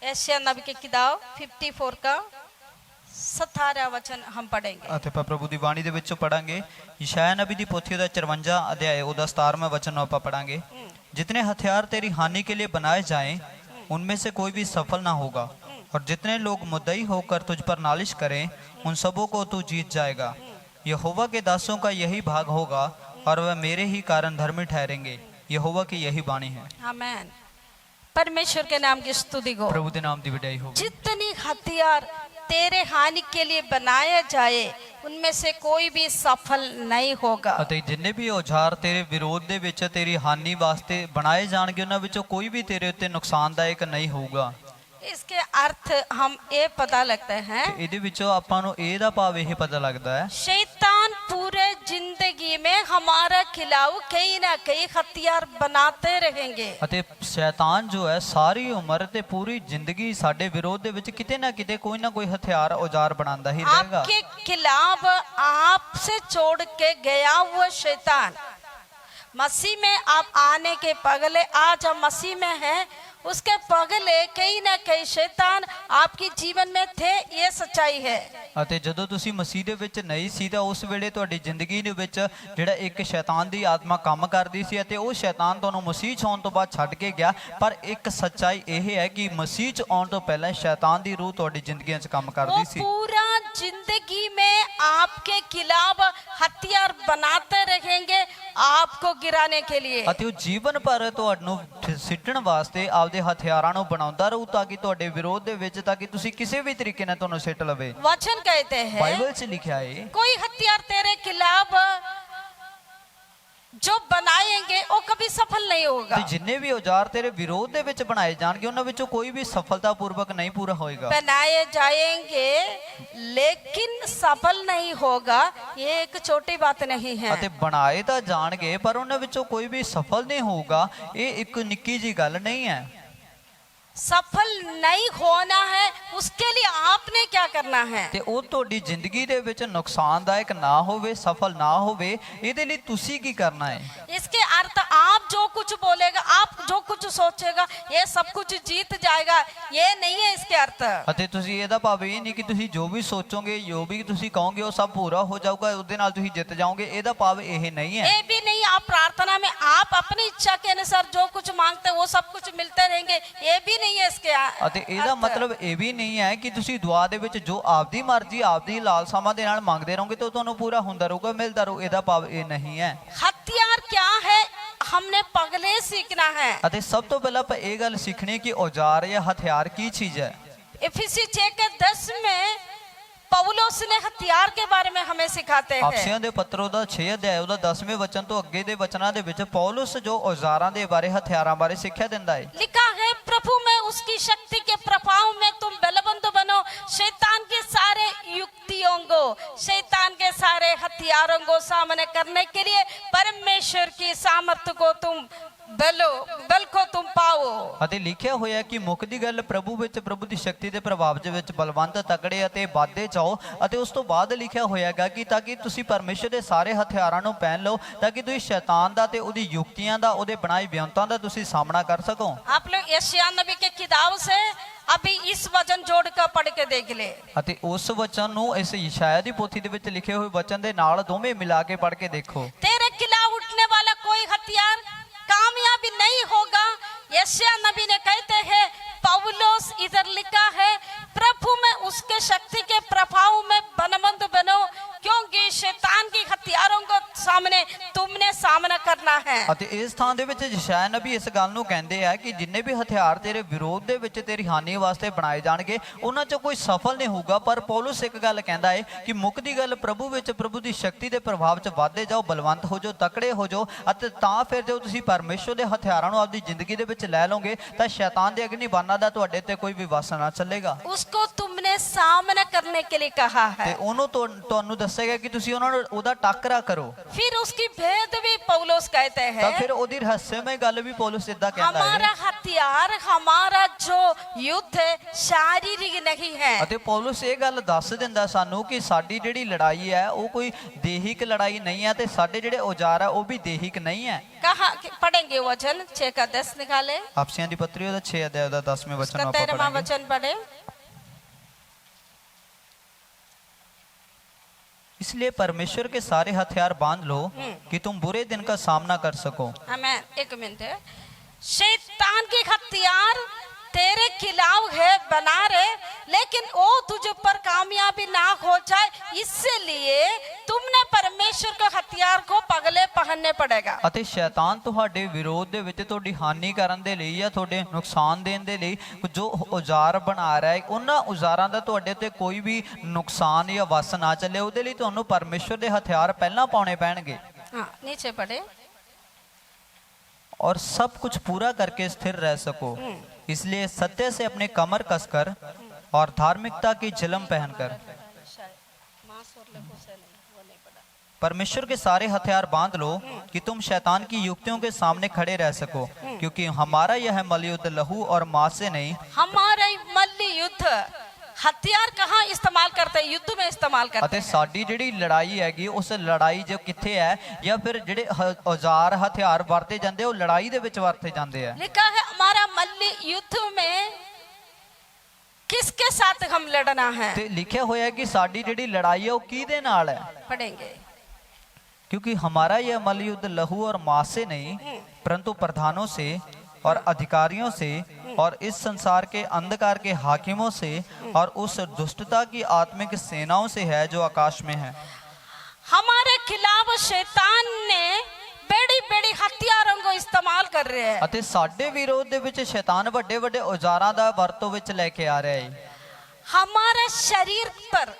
यशायाह नबी की किताब 54 का 17 वचन हम पढ़ेंगे। ਅਤੇ ਆਪਾਂ ਪ੍ਰਭੂ ਦੀ ਬਾਣੀ ਦੇ ਵਿੱਚੋਂ ਪੜਾਂਗੇ ਯਸ਼ਾਇਆ ਨਬੀ ਦੀ ਪੋਥੀ ਦਾ 54 ਅਧਿਆਇ ਉਹਦਾ 17ਵਾਂ वचन ਨੂੰ ਆਪਾਂ ਪੜਾਂਗੇ। जितने हथियार तेरी हानि के लिए बनाए जाएं उनमें से कोई भी सफल ना होगा, और जितने लोग मुद्दई होकर तुझ पर नालिश करें उन सबों को तू जीत जाएगा। यहोवा के दासों का यही भाग होगा और वह मेरे ही कारण धर्मी ठहरेंगे। यहोवा की यही वाणी है। आमीन। परमेश्वर के नाम की स्तुति हो। प्रभु के नाम की विदाई हो। जितनी हथियार तेरे हानि के लिए बनाया जाए उनमें से कोई भी सफल नहीं होगा। ਅਤੇ ਜਿੰਨੇ ਵੀ ਔਜ਼ਾਰ ਤੇਰੇ ਵਿਰੋਧ ਦੇ ਵਿੱਚ ਤੇਰੀ ਹਾਨੀ ਵਾਸਤੇ ਬਣਾਏ ਜਾਣਗੇ ਉਹਨਾਂ ਵਿੱਚੋਂ ਕੋਈ ਵੀ ਤੇਰੇ ਉੱਤੇ ਨੁਕਸਾਨਦਾਇਕ ਨਹੀਂ ਹੋਊਗਾ। इसके अर्थ हम ये पता लगते हैं, ਇਹਦੇ ਵਿੱਚੋਂ ਆਪਾਂ ਨੂੰ ਇਹਦਾ ਭਾਵ ਇਹ ਪਤਾ ਲੱਗਦਾ ਹੈ शैतान पूरे जिंदगी में हमारा खिलाफ कहीं ना कहीं हथियार बनाते रहेंगे। ਅਤੇ ਸ਼ੈਤਾਨ ਜੋ ਹੈ ਸਾਰੀ ਉਮਰ ਤੇ ਪੂਰੀ ਜ਼ਿੰਦਗੀ ਸਾਡੇ ਵਿਰੋਧ ਦੇ ਵਿੱਚ ਕਿਤੇ ਨਾ ਕਿਤੇ ਕੋਈ ਨਾ ਕੋਈ ਹਥਿਆਰ ਔਜ਼ਾਰ ਬਣਾਉਂਦਾ ਹੀ ਰਹੇਗਾ। आपके खिलाफ आपसे छोड़ के गया हुआ शैतान मसीह में आप आने के पगले, आज हम मसीह में हैं, उसके पगले कहीं ना कहीं शैतान आपके जीवन में थे, ये सच्चाई है। ਅਤੇ ਜਦੋਂ ਤੁਸੀਂ ਮਸੀਹ ਦੇ ਵਿੱਚ ਨਹੀਂ ਸੀ ਤਾਂ ਉਸ ਵੇਲੇ ਤੁਹਾਡੀ ਜ਼ਿੰਦਗੀ ਦੇ ਵਿੱਚ ਜਿਹੜਾ ਇੱਕ ਸ਼ੈਤਾਨ ਦੀ ਆਤਮਾ ਕੰਮ ਕਰਦੀ ਸੀ ਅਤੇ ਉਹ ਸ਼ੈਤਾਨ ਤੁਹਾਨੂੰ ਮਸੀਹ 'ਚ ਆਉਣ ਤੋਂ ਬਾਅਦ ਛੱਡ ਕੇ ਗਿਆ। ਪਰ ਇੱਕ ਸੱਚਾਈ ਇਹ ਹੈ ਕਿ ਮਸੀਹ 'ਚ ਆਉਣ ਤੋਂ ਪਹਿਲਾਂ ਸ਼ੈਤਾਨ ਦੀ ਰੂਹ ਤੁਹਾਡੀ ਜ਼ਿੰਦਗੀਆਂ 'ਚ ਕੰਮ ਕਰਦੀ ਸੀ। पूरा जिंदगी में आपके खिलाफ हथियार बनाते रहेंगे आपको गिराने के लिए। ਅਤੇ ਉਹ ਜੀਵਨ ਭਰ ਤੁਹਾਨੂੰ ਸਿੱਟਣ ਵਾਸਤੇ ਆਪਦੇ ਹਥਿਆਰਾਂ ਨੂੰ ਬਣਾਉਂਦਾ ਰਹੂ ਤਾਂ ਕਿ ਤੁਹਾਡੇ ਵਿਰੋਧ ਦੇ ਵਿੱਚ ਤਾਂ ਕਿ ਤੁਸੀਂ ਕਿਸੇ ਵੀ ਤਰੀਕੇ ਨਾਲ ਤੁਹਾਨੂੰ ਸਿੱਟ ਲਵੇ। वचन कहते हैं ਬਾਈਬਲ 'ਚ ਲਿਖਿਆ ਹੈ कोई हथियार तेरे खिलाफ जो बनाएंगे वो कभी सफल नहीं होगा। ਤੇ ਜਿੰਨੇ ਵੀ ਔਜ਼ਾਰ ਤੇਰੇ ਵਿਰੋਧ ਦੇ ਵਿੱਚ ਬਣਾਏ ਜਾਣਗੇ ਉਹਨਾਂ ਵਿੱਚੋਂ ਕੋਈ ਵੀ ਸਫਲਤਾਪੂਰਵਕ ਨਹੀਂ ਪੂਰਾ ਹੋਏਗਾ। बनाए जाएंगे लेकिन सफल नहीं होगा, ये एक छोटी बात नहीं है। ਅਤੇ ਬਣਾਏ ਤਾਂ ਜਾਣਗੇ ਪਰ ਉਹਨਾਂ ਵਿੱਚੋਂ ਕੋਈ ਵੀ ਸਫਲ ਨਹੀਂ ਹੋਊਗਾ। ਇਹ ਇੱਕ ਨਿੱਕੀ ਜੀ ਗੱਲ ਨਹੀਂ ਹੈ। सफल नहीं होना है उसके लिए आपने क्या करना है? ਤੇ ਉਹ ਤੁਹਾਡੀ ਜ਼ਿੰਦਗੀ ਦੇ ਵਿੱਚ ਨੁਕਸਾਨਦਾਇਕ ਨਾ ਹੋਵੇ, ਸਫਲ ਨਾ ਹੋਵੇ, ਇਹਦੇ ਲਈ ਤੁਸੀਂ ਕੀ ਕਰਨਾ ਹੈ? इसके अर्थ आप जो कुछ बोलेगा, आप जो कुछ सोचेगा, ये सब कुछ जीत जाएगा, ये नहीं है इसके अर्थ। ਅਤੇ ਤੁਸੀਂ ਇਹਦਾ ਭਾਵ ਇਹ ਨਹੀਂ ਕਿ ਤੁਸੀਂ ਜੋ ਵੀ ਸੋਚੋਗੇ, ਜੋ ਵੀ ਤੁਸੀਂ ਕਹੋਗੇ ਉਹ ਸਭ ਪੂਰਾ ਹੋ ਜਾਊਗਾ, ਉਹਦੇ ਨਾਲ ਤੁਸੀਂ ਜਿੱਤ ਜਾਓਗੇ। ਇਹਦਾ ਭਾਵ ਇਹ ਨਹੀਂ ਹੈ। ये भी नहीं, आप प्रार्थना में आप अपनी इच्छा के अनुसार जो कुछ मांगते हैं वो सब कुछ मिलते रहेंगे, ये भी नहीं है इसके ਅਤੇ ਇਹਦਾ ਮਤਲਬ ਇਹ ਵੀ ਨਹੀਂ ਹੈ ਕਿ ਤੁਸੀਂ ਦੁਆ ਦੇ ਵਿੱਚ ਜੋ ਆਪਦੀ ਮਰਜ਼ੀ, ਆਪਦੀ ਲਾਲਸਾਵਾਂ ਦੇ ਨਾਲ ਮੰਗਦੇ ਰਹੋਗੇ ਤਾਂ ਤੁਹਾਨੂੰ ਪੂਰਾ ਹੁੰਦਾ ਰਹੂਗਾ, ਮਿਲਦਾ ਰਹੂ। ਇਹਦਾ ਭਾਵ ਇਹ ਨਹੀਂ ਹੈ। हथियार क्या है हमने पगले सीखना है। ਅਤੇ ਸਭ ਤੋਂ ਪਹਿਲਾਂ ਆਪਾਂ ਇਹ ਗੱਲ ਸਿੱਖਣੀ ਕਿ ਔਜ਼ਾਰ ਜਾਂ ਹਥਿਆਰ ਕੀ ਚੀਜ਼ ਹੈ। इफिसी 6:10 में पौलुस ने हथियार के बारे में हमें सिखाते हैं। ਅਫਸੀਆਂ ਦੇ ਪੱਤਰ ਉਹਦਾ 6 ਅਧਿਆਇ ਉਹਦਾ 10ਵੇਂ ਵਚਨ ਤੋਂ ਅੱਗੇ ਦੇ ਵਚਨਾਂ ਦੇ ਵਿੱਚ ਪੌਲੁਸ ਜੋ ਔਜ਼ਾਰਾਂ ਦੇ ਬਾਰੇ, ਹਥਿਆਰਾਂ ਬਾਰੇ ਸਿੱਖਿਆ ਦਿੰਦਾ ਹੈ। लिखा है प्रभु में उसकी शक्ति के प्रभाव में तुम बलवंत बनो, शैतान के सारे युक्तियों को, शैतान के सारे हथियारों को सामने करने के लिए परमेश्वर की सामर्थ्य को तुम बल को तुम पाओ। ਅਤੇ ਲਿਖਿਆ ਹੋਇਆ ਕਿ ਮੁੱਕਦੀ ਗੱਲ ਪ੍ਰਭੂ ਵਿੱਚ, ਪ੍ਰਭੂ ਦੀ ਸ਼ਕਤੀ ਦੇ ਪ੍ਰਭਾਵ ਦੇ ਵਿੱਚ ਬਲਵੰਤ, ਤਕੜੇ ਅਤੇ ਵਾਧੇ ਚਾਓ। ਅਤੇ ਉਸ ਤੋਂ ਬਾਅਦ ਲਿਖਿਆ ਹੋਇਆਗਾ ਕਿ ਤਾਂ ਕਿ ਤੁਸੀਂ ਪਰਮੇਸ਼ਰ ਦੇ ਸਾਰੇ ਹਥਿਆਰਾਂ ਨੂੰ ਪਹਿਨ ਲਓ ਤਾਂ ਕਿ ਤੁਸੀਂ ਸ਼ੈਤਾਨ ਦਾ ਤੇ ਉਹਦੀ ਯੁਕਤੀਆਂ ਦਾ, ਉਹਦੇ ਬਣਾਏ ਵਿਉਂਤਾਂ ਦਾ ਤੁਸੀਂ ਸਾਹਮਣਾ ਕਰ ਸਕੋ। आप लोग यशायाह नबी के किताब से अभी इस वचन जोड़कर पढ़ के देख ले। ਅਤੇ ਉਸ ਵਚਨ ਨੂੰ ਇਸ ਯਸ਼ਾਇਆ ਦੀ ਪੋਥੀ ਦੇ ਵਿੱਚ ਲਿਖੇ ਹੋਏ ਵਚਨ ਦੇ ਨਾਲ ਦੋਵੇਂ ਮਿਲਾ ਕੇ ਪੜ੍ਹ ਕੇ ਦੇਖੋ। तेरे खिलाफ उठने वाला कोई हथियार कामयाबी नहीं होगा। यशायाह नबी ने कहते हैं, पौलुस इधर लिखा है, प्रभु में उसके शक्ति के प्रभाव में बलवंत बनो, क्योंकि शैतान की हथियारों को सामने तुमने सामना करना है। ਅਤੇ ਇਸ ਥਾਂ ਦੇ ਵਿੱਚ ਯਸ਼ਾਇਆ ਨਬੀ ਇਸ ਗੱਲ ਨੂੰ ਕਹਿੰਦੇ ਆ ਕਿ ਜਿੰਨੇ ਵੀ ਹਥਿਆਰ ਤੇਰੇ ਵਿਰੋਧ ਦੇ ਵਿੱਚ ਤੇਰੀ ਹਾਨੀ ਵਾਸਤੇ ਬਣਾਏ ਜਾਣਗੇ ਉਹਨਾਂ 'ਚ ਕੋਈ ਸਫਲ ਨਹੀਂ ਹੋਊਗਾ। ਪਰ ਪੌਲੁਸ ਇੱਕ ਗੱਲ ਕਹਿੰਦਾ ਹੈ ਕਿ ਮੁੱਕਦੀ ਗੱਲ ਪ੍ਰਭੂ ਵਿੱਚ, ਪ੍ਰਭੂ ਦੀ ਸ਼ਕਤੀ ਦੇ ਪ੍ਰਭਾਵ 'ਚ ਵਾਧੇ ਜਾਓ, ਬਲਵੰਤ ਹੋ ਜਾਓ, ਤਕੜੇ ਹੋ ਜਾਓ। ਅਤੇ ਤਾਂ ਫਿਰ ਜਦੋਂ ਤੁਸੀਂ ਪਰਮੇਸ਼ਰ ਦੇ ਹਥਿਆਰਾਂ ਨੂੰ ਆਪਦੀ ਜ਼ਿੰਦਗੀ ਦੇ ਵਿੱਚ ਲੈ ਲਓਗੇ ਤਾਂ ਸ਼ੈਤਾਨ ਦੇ ਅਗਨੀ ਬਾਨਾਂ ਦਾ ਤੁਹਾਡੇ ਤੇ ਕੋਈ ਵੀ ਵਾਸ ਨਾ ਚੱਲੇਗਾ। उसको तुमने उनके सामना करने के लिए कहा ਤੇ है। ਉਹਨੂੰ ਤੁਹਾਨੂੰ ਦੱਸੇਗਾ ਕਿ ਤੁਸੀਂ ਉਹਨਾਂ ਨੂੰ ਉਹਦਾ ਟਾਕਰਾ ਕਰੋ। फिर उसकी भेद भी पौलुस कहते ਤਾਂ हैं, ਫਿਰ ਉਹਦੀ ਰਹੱਸਮਈ ਗੱਲ ਵੀ ਪੌਲੁਸ ਇਦਾਂ ਕਹਿੰਦਾ हमारा ਹੈ। हथियार, हमारा जो युद्ध है शारीरिक नहीं है। ਅਤੇ ਪੌਲੁਸ ਇਹ ਗੱਲ ਦੱਸ ਦਿੰਦਾ ਸਾਨੂੰ ਕਿ ਸਾਡੀ ਜਿਹੜੀ ਲੜਾਈ ਹੈ ਉਹ ਕੋਈ ਦੇਹਿਕ ਲੜਾਈ ਨਹੀਂ ਹੈ ਤੇ ਸਾਡੇ ਜਿਹੜੇ ਔਜ਼ਾਰ ਹੈ ਉਹ ਵੀ ਦੇਹਿਕ ਨਹੀਂ ਹੈ। कहा पढ़ेंगे वचन 6 का 10 निकाले, ਆਪਸੀਆਂ ਦੀ ਪੱਤਰੀ ਉਹਦਾ 6 ਅਧਿਆਇ ਦਾ 10ਵੇਂ ਵਚਨ ਨੂੰ उसका ਆਪਾਂ 13वां ਪੜਾਂਗੇ। वचन पढ़े। इसलिए परमेश्वर के सारे हथियार बांध लो कि तुम बुरे दिन का सामना कर सको। हमें एक मिनट, शैतान के हथियार तेरे खिलाफ है बना रहे, लेकिन वो तुझ पर कामयाबी ना हो जाए इसलिए तुमने परमेश्वर के हथियार को पगले पहनने पड़ेगा। ਅਤੇ ਸ਼ੈਤਾਨ ਤੁਹਾਡੇ ਵਿਰੋਧ ਦੇ ਵਿੱਚ ਤੁਹਾਡੀ ਹਾਨੀ ਕਰਨ ਦੇ ਲਈ ਜਾਂ ਤੁਹਾਡੇ ਨੁਕਸਾਨ ਦੇਣ ਦੇ ਲਈ ਜੋ ਔਜ਼ਾਰ ਬਣਾ ਰਿਹਾ ਹੈ ਉਹਨਾਂ ਔਜ਼ਾਰਾਂ ਦਾ ਤੁਹਾਡੇ ਤੇ ਕੋਈ ਵੀ ਨੁਕਸਾਨ ਜਾਂ ਵਸ ਨਾ ਚੱਲੇ ਉਹਦੇ ਲਈ ਤੁਹਾਨੂੰ ਪਰਮੇਸ਼ਵਰ ਦੇ ਹਥਿਆਰ ਪਹਿਲਾਂ ਪਾਉਣੇ ਪੈਣਗੇ। हाँ, नीचे पढ़े। और सब कुछ पूरा करके स्थिर रह सको, इसलिए सत्य से अपने कमर कसकर और धार्मिकता की झिलम पहनकर परमेश्वर के सारे हथियार बांध लो कि तुम शैतान की युक्तियों के सामने खड़े रह सको, क्योंकि हमारा यह मलयुद्ध लहू और मांस से नहीं। हमारे मल्ल युद्ध हथियार कहाँ इस्तेमाल करते हैं? युद्ध में इस्तेमाल करते ਅਤੇ हैं। ਸਾਡੀ ਜਿਹੜੀ ਲੜਾਈ ਹੈਗੀ ਉਸ ਲੜਾਈ ਜੋ ਕਿੱਥੇ ਹੈ ਜਾਂ ਫਿਰ ਜਿਹੜੇ ਔਜ਼ਾਰ ਹਥਿਆਰ ਵਰਤੇ ਜਾਂਦੇ ਉਹ ਲੜਾਈ ਦੇ ਵਿੱਚ ਵਰਤੇ ਜਾਂਦੇ ਆ। लिखा है हमारा मल्ल युद्ध में किसके साथ हम लड़ना है? ਤੇ ਲਿਖਿਆ ਹੋਇਆ ਕਿ ਸਾਡੀ ਜਿਹੜੀ ਲੜਾਈ ਹੈ ਉਹ ਕਿਹਦੇ ਨਾਲ ਹੈ। पढ़ेंगे। क्योंकि हमारा यह मलयुद्ध लहू और मांस से नहीं परंतु प्रधानों से और अधिकारियों से और इस संसार के अंधकार के हाकिमों से और उस दुष्टता की आत्मिक सेनाओं से है जो आकाश में है। हमारे खिलाफ शैतान ने बड़ी बड़ी हथियारों को इस्तेमाल कर रहे हैं। ਅਤੇ ਸਾਡੇ ਵਿਰੋਧ ਦੇ ਵਿੱਚ ਸ਼ੈਤਾਨ ਵੱਡੇ ਵੱਡੇ ਔਜ਼ਾਰਾਂ ਦਾ ਵਰਤੋਂ ਵਿੱਚ ਲੈ ਕੇ ਆ ਰਿਹਾ ਹੈ। हमारे शरीर पर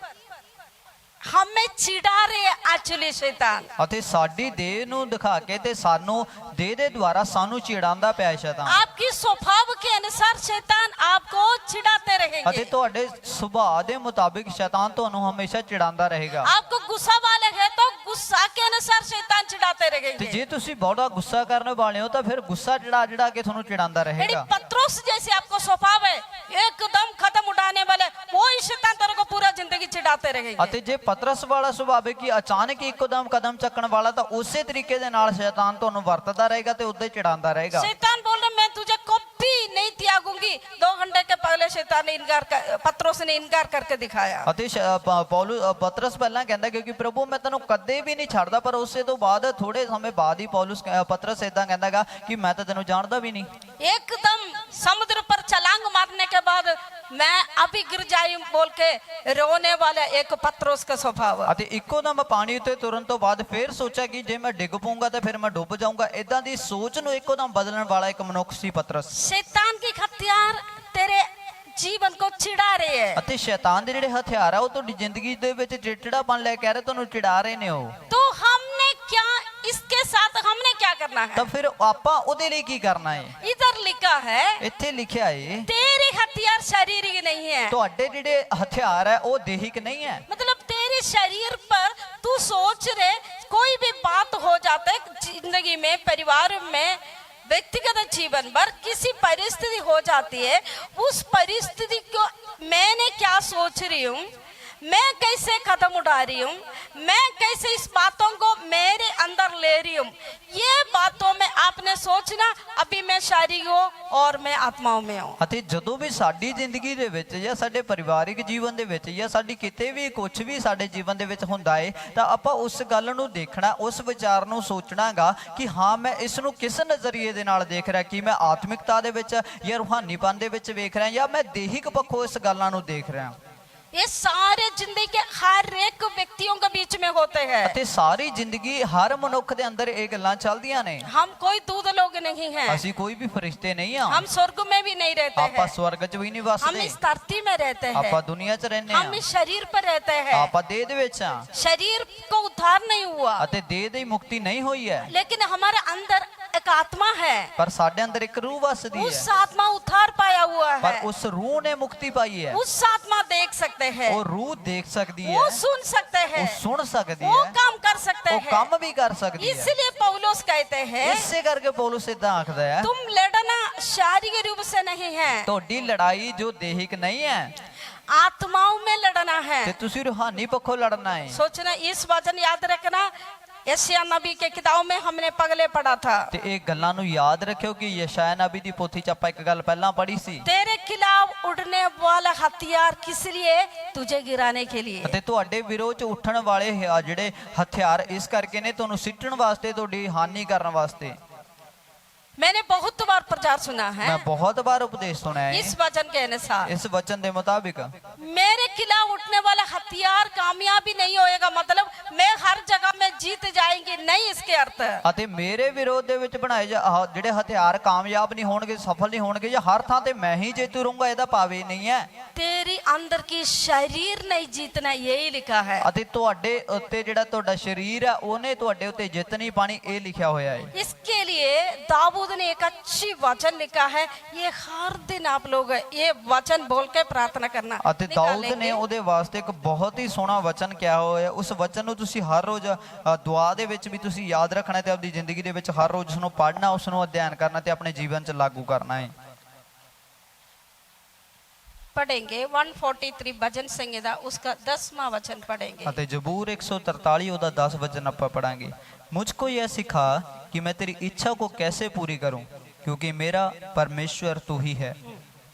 हमें चिढ़ा रहे हैं एक्चुअली शैतान। ਅਤੇ ਸਾਡੀ ਦੇਹ ਨੂੰ ਦਿਖਾ ਕੇ ਤੇ ਸਾਨੂੰ ਦੇਹ ਦੇ ਦੁਆਰਾ ਸਾਨੂੰ ਚਿੜਾਉਂਦਾ ਪਿਆ ਹੈ ਸ਼ੈਤਾਨ। आपकी स्वभाव के अनुसार शैतान आपको चिढ़ाते ਅਤੇ रहेंगे। ਤੁਹਾਡੇ ਸੁਭਾਅ ਦੇ ਮੁਤਾबिक ਸ਼ੈਤਾਨ ਤੁਹਾਨੂੰ ਹਮੇਸ਼ਾ ਚਿੜਾਉਂਦਾ ਰਹੇਗਾ। आपको गुस्सा वाले है तो गुस्सा के अनुसार शैतान चिढ़ाते ਤੇ रहेंगे। ਜੇ ਤੁਸੀਂ ਬਹੁਤਾ ਗੁੱਸਾ ਕਰਨ ਵਾਲੇ ਹੋ ਤਾਂ ਫਿਰ ਗੁੱਸਾ ਜਿਹੜਾ ਕੇ ਤੁਹਾਨੂੰ ਚਿੜਾਉਂਦਾ यदि ਰਹੇਗਾ। पत्रोस जैसे आपको स्वभाव है एकदम खत्म उड़ाने वाले, वही शैतान तेरे को पूरा जिंदगी चिढ़ाते रहेंगे। ਅਤੇ ਜੇ ਪਤਰਸ ਵਾਲਾ ਸੁਭਾਅ ਹੈ ਕਿ ਅਚਾਨਕ ਇੱਕਦਮ ਕਦਮ ਚੱਕਣ ਵਾਲਾ ਤਾਂ ਉਸੇ ਤਰੀਕੇ ਦੇ ਨਾਲ ਸ਼ੈਤਾਨ ਤੁਹਾਨੂੰ ਵਰਤਦਾ ਰਹੇਗਾ ਤੇ ਉਦਾਂ ਹੀ ਚਿੜਾਉਂਦਾ ਰਹੇਗਾ। शैतान बोल रहे मैं तुझे कभी नहीं त्यागूंगी। 2 घंटे के पहले शैतान ने पत्रोस ने इनकार करके दिखाया। ਅਤੇ ਪਤਰਸ ਪਹਿਲਾਂ ਕਹਿੰਦਾ ਕਿਉਂਕਿ ਪ੍ਰਭੂ ਮੈਂ ਤੈਨੂੰ ਕਦੇ ਵੀ ਨਹੀਂ ਛੱਡਦਾ, ਪਰ ਉਸੇ ਤੋਂ ਬਾਅਦ ਥੋੜੇ ਸਮੇਂ ਬਾਅਦ ਹੀ ਪਤਰਸ ਇਦਾਂ ਕਹਿੰਦਾਗਾ ਕਿ ਮੈਂ ਤਾਂ ਤੈਨੂੰ ਜਾਣਦਾ ਵੀ ਨਹੀਂ। एकदम समुद्र पर छलांग मारने के बाद मैं अभी गिर जाऊं बोल के रोने वाला एक पत्रोस का स्वभाव। ਅਤੇ ਇੱਕੋ ਦਮ ਪਾਣੀ ਉੱਤੇ ਤੁਰਨ ਤੋਂ ਬਾਅਦ ਫਿਰ ਸੋਚਿਆ ਕਿ ਜੇ ਮੈਂ ਡਿੱਗ ਪਊਂਗਾ ਤਾਂ ਫਿਰ ਮੈਂ ਡੁੱਬ ਜਾਊਂਗਾ। ਇਦਾਂ ਦੀ ਸੋਚ ਨੂੰ ਇੱਕੋ ਦਮ ਬਦਲਣ ਵਾਲਾ ਇੱਕ ਮਨੁੱਖ ਸੀ ਪਤਰਸ। शैतान की हथियार तेरे जीवन को चिढ़ा रहे हैं। ਅਤੇ ਸ਼ੈਤਾਨ ਦੇ ਜਿਹੜੇ ਹਥਿਆਰ ਆ ਉਹ ਤੁਹਾਡੀ ਜ਼ਿੰਦਗੀ ਦੇ ਵਿੱਚ ਚਿੜਚਿੜਾਪਨ ਲੈ ਕੇ ਆ ਰਹੇ, ਤੁਹਾਨੂੰ ਚਿੜਾ ਰਹੇ ਨੇ ਉਹ। तो हमने क्या इसके साथ हमने क्या करना है? ਤਾਂ ਫਿਰ ਆਪਾਂ ਉਹਦੇ ਲਈ ਕੀ ਕਰਨਾ ਹੈ? इधर लिखा है ਇੱਥੇ ਲਿਖਿਆ ਹੈ तेरे हथियार शारीरिक नहीं है। ਤੁਹਾਡੇ ਜਿਹੜੇ हथियार ਹੈ ਉਹ ਦੇਹਿਕ नहीं है। मतलब तेरे शरीर पर तू सोच रहे कोई भी बात हो जाता है जिंदगी में, परिवार में, व्यक्तिगत जीवन पर किसी परिस्थिति हो जाती है, उस परिस्थिति को मैंने क्या सोच रही हूँ, मैं कैसे कदम उठा रही हूँ, मैं कैसे इस बातों को मेरे अंदर ले रही हूँ, ये बातों में आपने सोचना अभी मैं शारीरिक हूँ और मैं आत्माओं में हूँ। ਅਤੇ ਜਦੋਂ ਵੀ ਸਾਡੀ ਜ਼ਿੰਦਗੀ ਦੇ ਵਿੱਚ ਜਾਂ ਸਾਡੇ ਪਰਿਵਾਰਿਕ ਜੀਵਨ ਦੇ ਵਿੱਚ ਜਾਂ ਸਾਡੀ ਕਿਤੇ ਵੀ ਕੁਝ ਵੀ ਸਾਡੇ ਜੀਵਨ ਦੇ ਵਿੱਚ ਹੁੰਦਾ ਹੈ ਤਾਂ ਆਪਾਂ ਉਸ ਗੱਲ ਨੂੰ ਦੇਖਣਾ, ਉਸ ਵਿਚਾਰ ਨੂੰ ਸੋਚਣਾਗਾ ਕਿ ਹਾਂ ਮੈਂ ਇਸ ਨੂੰ ਕਿਸ ਨਜ਼ਰੀਏ ਦੇ ਨਾਲ ਦੇਖ ਰਿਹਾ, ਕਿ ਮੈਂ ਆਤਮਿਕਤਾ ਦੇ ਵਿੱਚ ਜਾਂ ਰੂਹਾਨੀਪਨ ਦੇ ਵਿੱਚ ਵੇਖ ਰਿਹਾ ਜਾਂ ਮੈਂ ਦੇਹਿਕ ਪੱਖੋਂ ਇਸ ਗੱਲਾਂ ਨੂੰ ਦੇਖ ਰਿਹਾ। ये सारे जिंदगी के हर एक व्यक्तियों के बीच में होते हैं। ਅਤੇ ਸਾਰੀ ਜ਼ਿੰਦਗੀ ਹਰ ਮਨੁੱਖ ਦੇ ਅੰਦਰ ਇਹ ਗੱਲਾਂ ਚੱਲਦੀਆਂ ਨੇ। हम कोई दूध लोग नहीं हैं, ਅਸੀਂ ਕੋਈ ਵੀ ਫਰਿਸ਼ਤੇ ਨਹੀਂ ਆ। हम स्वर्ग में भी नहीं रहते ਆਪਾਂ हैं, ਸਵਰਗ 'ਚ ਵੀ ਨਹੀਂ हम ਵਸਦੇ, इस धरती में रहते हैं, ਆਪਾਂ ਦੁਨੀਆ 'ਚ ਰਹਿੰਦੇ हम ਆ। इस शरीर पर रहते हैं। ਆਪਾਂ ਦੇਹ ਦੇ ਵਿੱਚ ਆ शरीर को उद्धार नहीं हुआ, ਅਤੇ ਦੇਹ ਦੀ ਮੁਕਤੀ ਨਹੀਂ ਹੋਈ ਹੈ, लेकिन हमारे अंदर एक आत्मा है, ਪਰ ਸਾਡੇ ਅੰਦਰ ਇੱਕ ਰੂਹ ਵਸਦੀ उस ਹੈ। आत्मा उद्धार पाया हुआ है। पर है, उस रूह ने मुक्ति पाई है। उस आत्मा देख सकते हैं, वो रूह देख सकती है, वो सुन सकते हैं, वो सुन सकती वो है, काम कर सकते वो हैं। काम भी कर सकती है। इसलिए पौलुस कहते हैं इसे करके पौलुस इदा आखदा है, तुम लड़ना शारीरिक रूप से नहीं है, ਤੁਹਾਡੀ ਲੜਾਈ जो देहिक नहीं है, आत्माओं में लड़ना है। ਤੇ ਤੁਸੀਂ रूहानी पक्षों लड़ना है। सोचना, इस वचन याद रखना, यशायाह नबी के किताब में हमने पगले पढ़ा था। ਤੇ ਇਹ ਗੱਲਾਂ ਨੂੰ ਯਾਦ ਰੱਖਿਓ ਕਿ ਯਸ਼ਾਇਆ ਨਬੀ ਦੀ ਪੋਥੀ ਚ ਆਪਾਂ ਇੱਕ ਗੱਲ ਪਹਿਲਾਂ ਪੜ੍ਹੀ ਸੀ। तेरे खिलाफ उड़ने वाला हथियार किस लिए? तुझे गिराने के लिए। ਅਤੇ ਤੁਹਾਡੇ ਵਿਰੋਧ ਚ ਉੱਠਣ ਵਾਲੇ ਜਿਹੜੇ ਹਥਿਆਰ ਇਸ ਕਰਕੇ ਨੇ ਤੁਹਾਨੂੰ ਸਿੱਟਣ ਵਾਸਤੇ, ਤੁਹਾਡੀ ਹਾਨੀ ਕਰਨ ਵਾਸਤੇ। मैंने बहुत बार प्रचार सुना है मैं बहुत बार उपदेश सुना है इस वचन के अनुसार, इस वचन के मुताबिक मेरे खिलाफ उठने वाला हथियार कामयाबी नहीं होएगा, मतलब मैं हर जगह में जीत जाएंगी नहीं, इसके अर्थ। ਅਤੇ ਮੇਰੇ ਵਿਰੋਧ ਦੇ ਵਿੱਚ ਬਣਾਏ ਜਿਹੜੇ ਹਥਿਆਰ ਕਾਮਯਾਬ ਨਹੀਂ ਹੋਣਗੇ, ਸਫਲ ਨਹੀਂ ਹੋਣਗੇ, ਜਾਂ ਹਰ ਥਾਂ ਤੇ ਮੈਂ ਹੀ ਜੇਤੂ ਰਹੂੰਗਾ, ਇਹਦਾ ਭਾਵ ਇਹ ਨਹੀਂ ਹੈ। तेरी अंदर की शरीर नहीं जीतना, यही लिखा है। ਅਤੇ ਤੁਹਾਡੇ ਉੱਤੇ ਜਿਹੜਾ ਤੁਹਾਡਾ ਸਰੀਰ ਹੈ ਉਹਨੇ ਤੁਹਾਡੇ ਉੱਤੇ ਜਿੱਤ ਨਹੀਂ ਪਾਣੀ, ਇਹ ਲਿਖਿਆ ਹੋਇਆ ਹੈ। इसके लिए दाऊद ने एक अच्छी वचन लिखा है, ये हर दिन आप लोग ये वचन बोल के प्रार्थना करना। ਅਤੇ ਦਾਊਦ ਨੇ ਉਹਦੇ ਵਾਸਤੇ ਇੱਕ ਬਹੁਤ ਹੀ ਸੋਹਣਾ ਵਚਨ ਕਿਹਾ ਹੋਇਆ। ਉਸ ਵਚਨ ਨੂੰ ਤੁਸੀਂ ਹਰ ਰੋਜ਼ ਦੁਆ ਦੇ ਵਿੱਚ ਵੀ ਤੁਸੀਂ ਯਾਦ ਰੱਖਣਾ ਤੇ ਆਪਣੀ ਜ਼ਿੰਦਗੀ ਦੇ ਵਿੱਚ ਹਰ ਰੋਜ਼ ਉਸ ਨੂੰ ਪੜ੍ਹਨਾ, ਉਸ ਨੂੰ ਅਧਿਐਨ ਕਰਨਾ ਤੇ ਆਪਣੇ ਜੀਵਨ 'ਚ ਲਾਗੂ ਕਰਨਾ ਹੈ। पढ़ेंगे 143 भजन संहिता उसका 10वां वचन पढ़ेंगे। ਅਤੇ ਜ਼ਬੂਰ 143 ਉਹਦਾ 10 ਵਚਨ ਆਪਾਂ ਪੜਾਂਗੇ। मुझको यह सिखा कि मैं तेरी इच्छा को कैसे पूरी करूं, क्योंकि मेरा परमेश्वर तू ही है।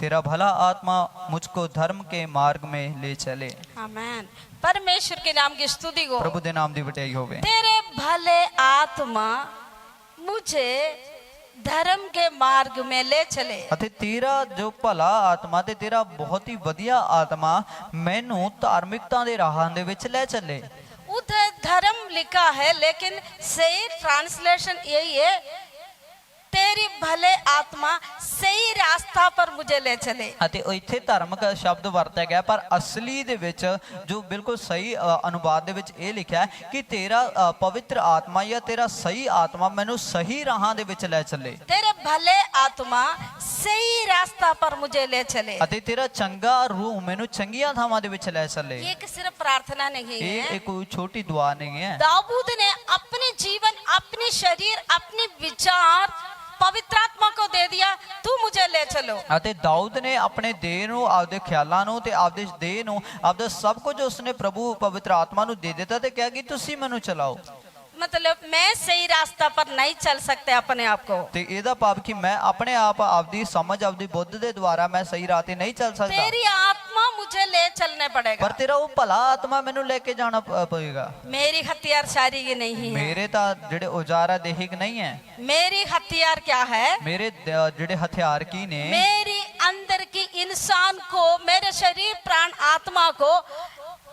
तेरा भला आत्मा मुझको धर्म के मार्ग में ले चले। आमीन। परमेश्वर के नाम की स्तुति हो, प्रभु दे नाम दी वटाई होवे। तेरे भले आत्मा मुझे धर्म के मार्ग में ले चले। ਅਤੇ ਤੇਰਾ ਜੋ ਭਲਾ ਆਤਮਾ ਤੇ ਤੇਰਾ ਬਹੁਤ ਹੀ ਵਧੀਆ ਆਤਮਾ ਮੈਨੂੰ ਧਾਰਮਿਕਤਾ ਦੇ ਰਾਹਾਂ ਦੇ ਵਿੱਚ ਲੈ ਚੱਲੇ। उधर धर्म लिखा है, लेकिन सही ट्रांसलेशन यही है, तेरी भले आत्मा सही रास्ता पर मुझे ले चले। ਅਤੇ ਉਹ ਇੱਥੇ ਧਾਰਮਿਕ ਸ਼ਬਦ ਵਰਤਿਆ ਗਿਆ, ਪਰ ਅਸਲੀ ਦੇ ਵਿੱਚ ਜੋ ਬਿਲਕੁਲ ਸਹੀ ਅਨੁਵਾਦ ਦੇ ਵਿੱਚ ਇਹ ਲਿਖਿਆ ਹੈ ਕਿ ਤੇਰਾ ਪਵਿੱਤਰ ਆਤਮਾ ਜਾਂ ਤੇਰਾ ਸਹੀ ਆਤਮਾ ਮੈਨੂੰ ਸਹੀ ਰਾਹਾਂ ਦੇ ਵਿੱਚ ਲੈ ਚੱਲੇ। तेरे भले आत्मा सही रास्ता पर मुझे ले चले। ਅਤੇ ਤੇਰਾ ਚੰਗਾ ਰੂਹ ਮੈਨੂੰ ਚੰਗੀਆਂ ਥਾਵਾਂ ਦੇ ਵਿੱਚ ਲੈ ਚੱਲੇ। ये एक सिर्फ प्रार्थना नहीं ਇਹ है, ਕੋਈ ਛੋਟੀ ਦੁਆ ਨਹੀਂ ਹੈ। दाऊद ने अपने जीवन, अपने शरीर, अपने विचार पवित्र आत्मा को दे दिया, तू मुझे ले चलो। ਅਤੇ ਦਾਊਦ ਨੇ ਆਪਣੇ ਦੇਹ ਨੂੰ, ਆਪਦੇ ਖਿਆਲਾਂ ਨੂੰ ਤੇ ਆਪਦੇ ਦੇਹ ਨੂੰ, ਆਪਦਾ ਸਭ ਕੁਝ ਉਸਨੇ ਪ੍ਰਭੂ ਪਵਿੱਤਰ ਆਤਮਾ ਨੂੰ ਦੇ ਦਿੱਤਾ ਤੇ ਕਿਹਾ ਕਿ ਤੁਸੀਂ ਮੈਨੂੰ ਚਲਾਓ। मतलब मैं सही रास्ता पर नहीं चल सकते अपने आप को। ਤੇ ਇਹਦਾ ਭਾਵ ਕਿ ਮੈਂ ਆਪਣੇ ਆਪ, ਆਪਦੀ ਸਮਝ, ਆਪਦੀ ਬੁੱਧ ਦੇ ਦੁਆਰਾ ਮੈਂ ਸਹੀ ਰਾਹ ਤੇ ਨਹੀਂ ਚੱਲ ਸਕਦਾ, तेरी आत्मा मुझे ले चलने पड़ेगा। ਪਰ ਤੇਰਾ ਉਹ ਭਲਾ ਆਤਮਾ ਮੈਨੂੰ ਲੈ ਕੇ ਜਾਣਾ ਪਏਗਾ। मेरी हथियार शारीरिक नहीं है, ਮੇਰੇ ਤਾਂ ਜਿਹੜੇ ਔਜ਼ਾਰ ਆ ਦੇਹਿਕ ਨਹੀਂ ਹੈ। मेरी हथियार क्या है? ਮੇਰੇ ਜਿਹੜੇ ਹਥਿਆਰ ਕੀ ਨੇ, मेरी अंदर की इंसान को, मेरे शरीर प्राण आत्मा को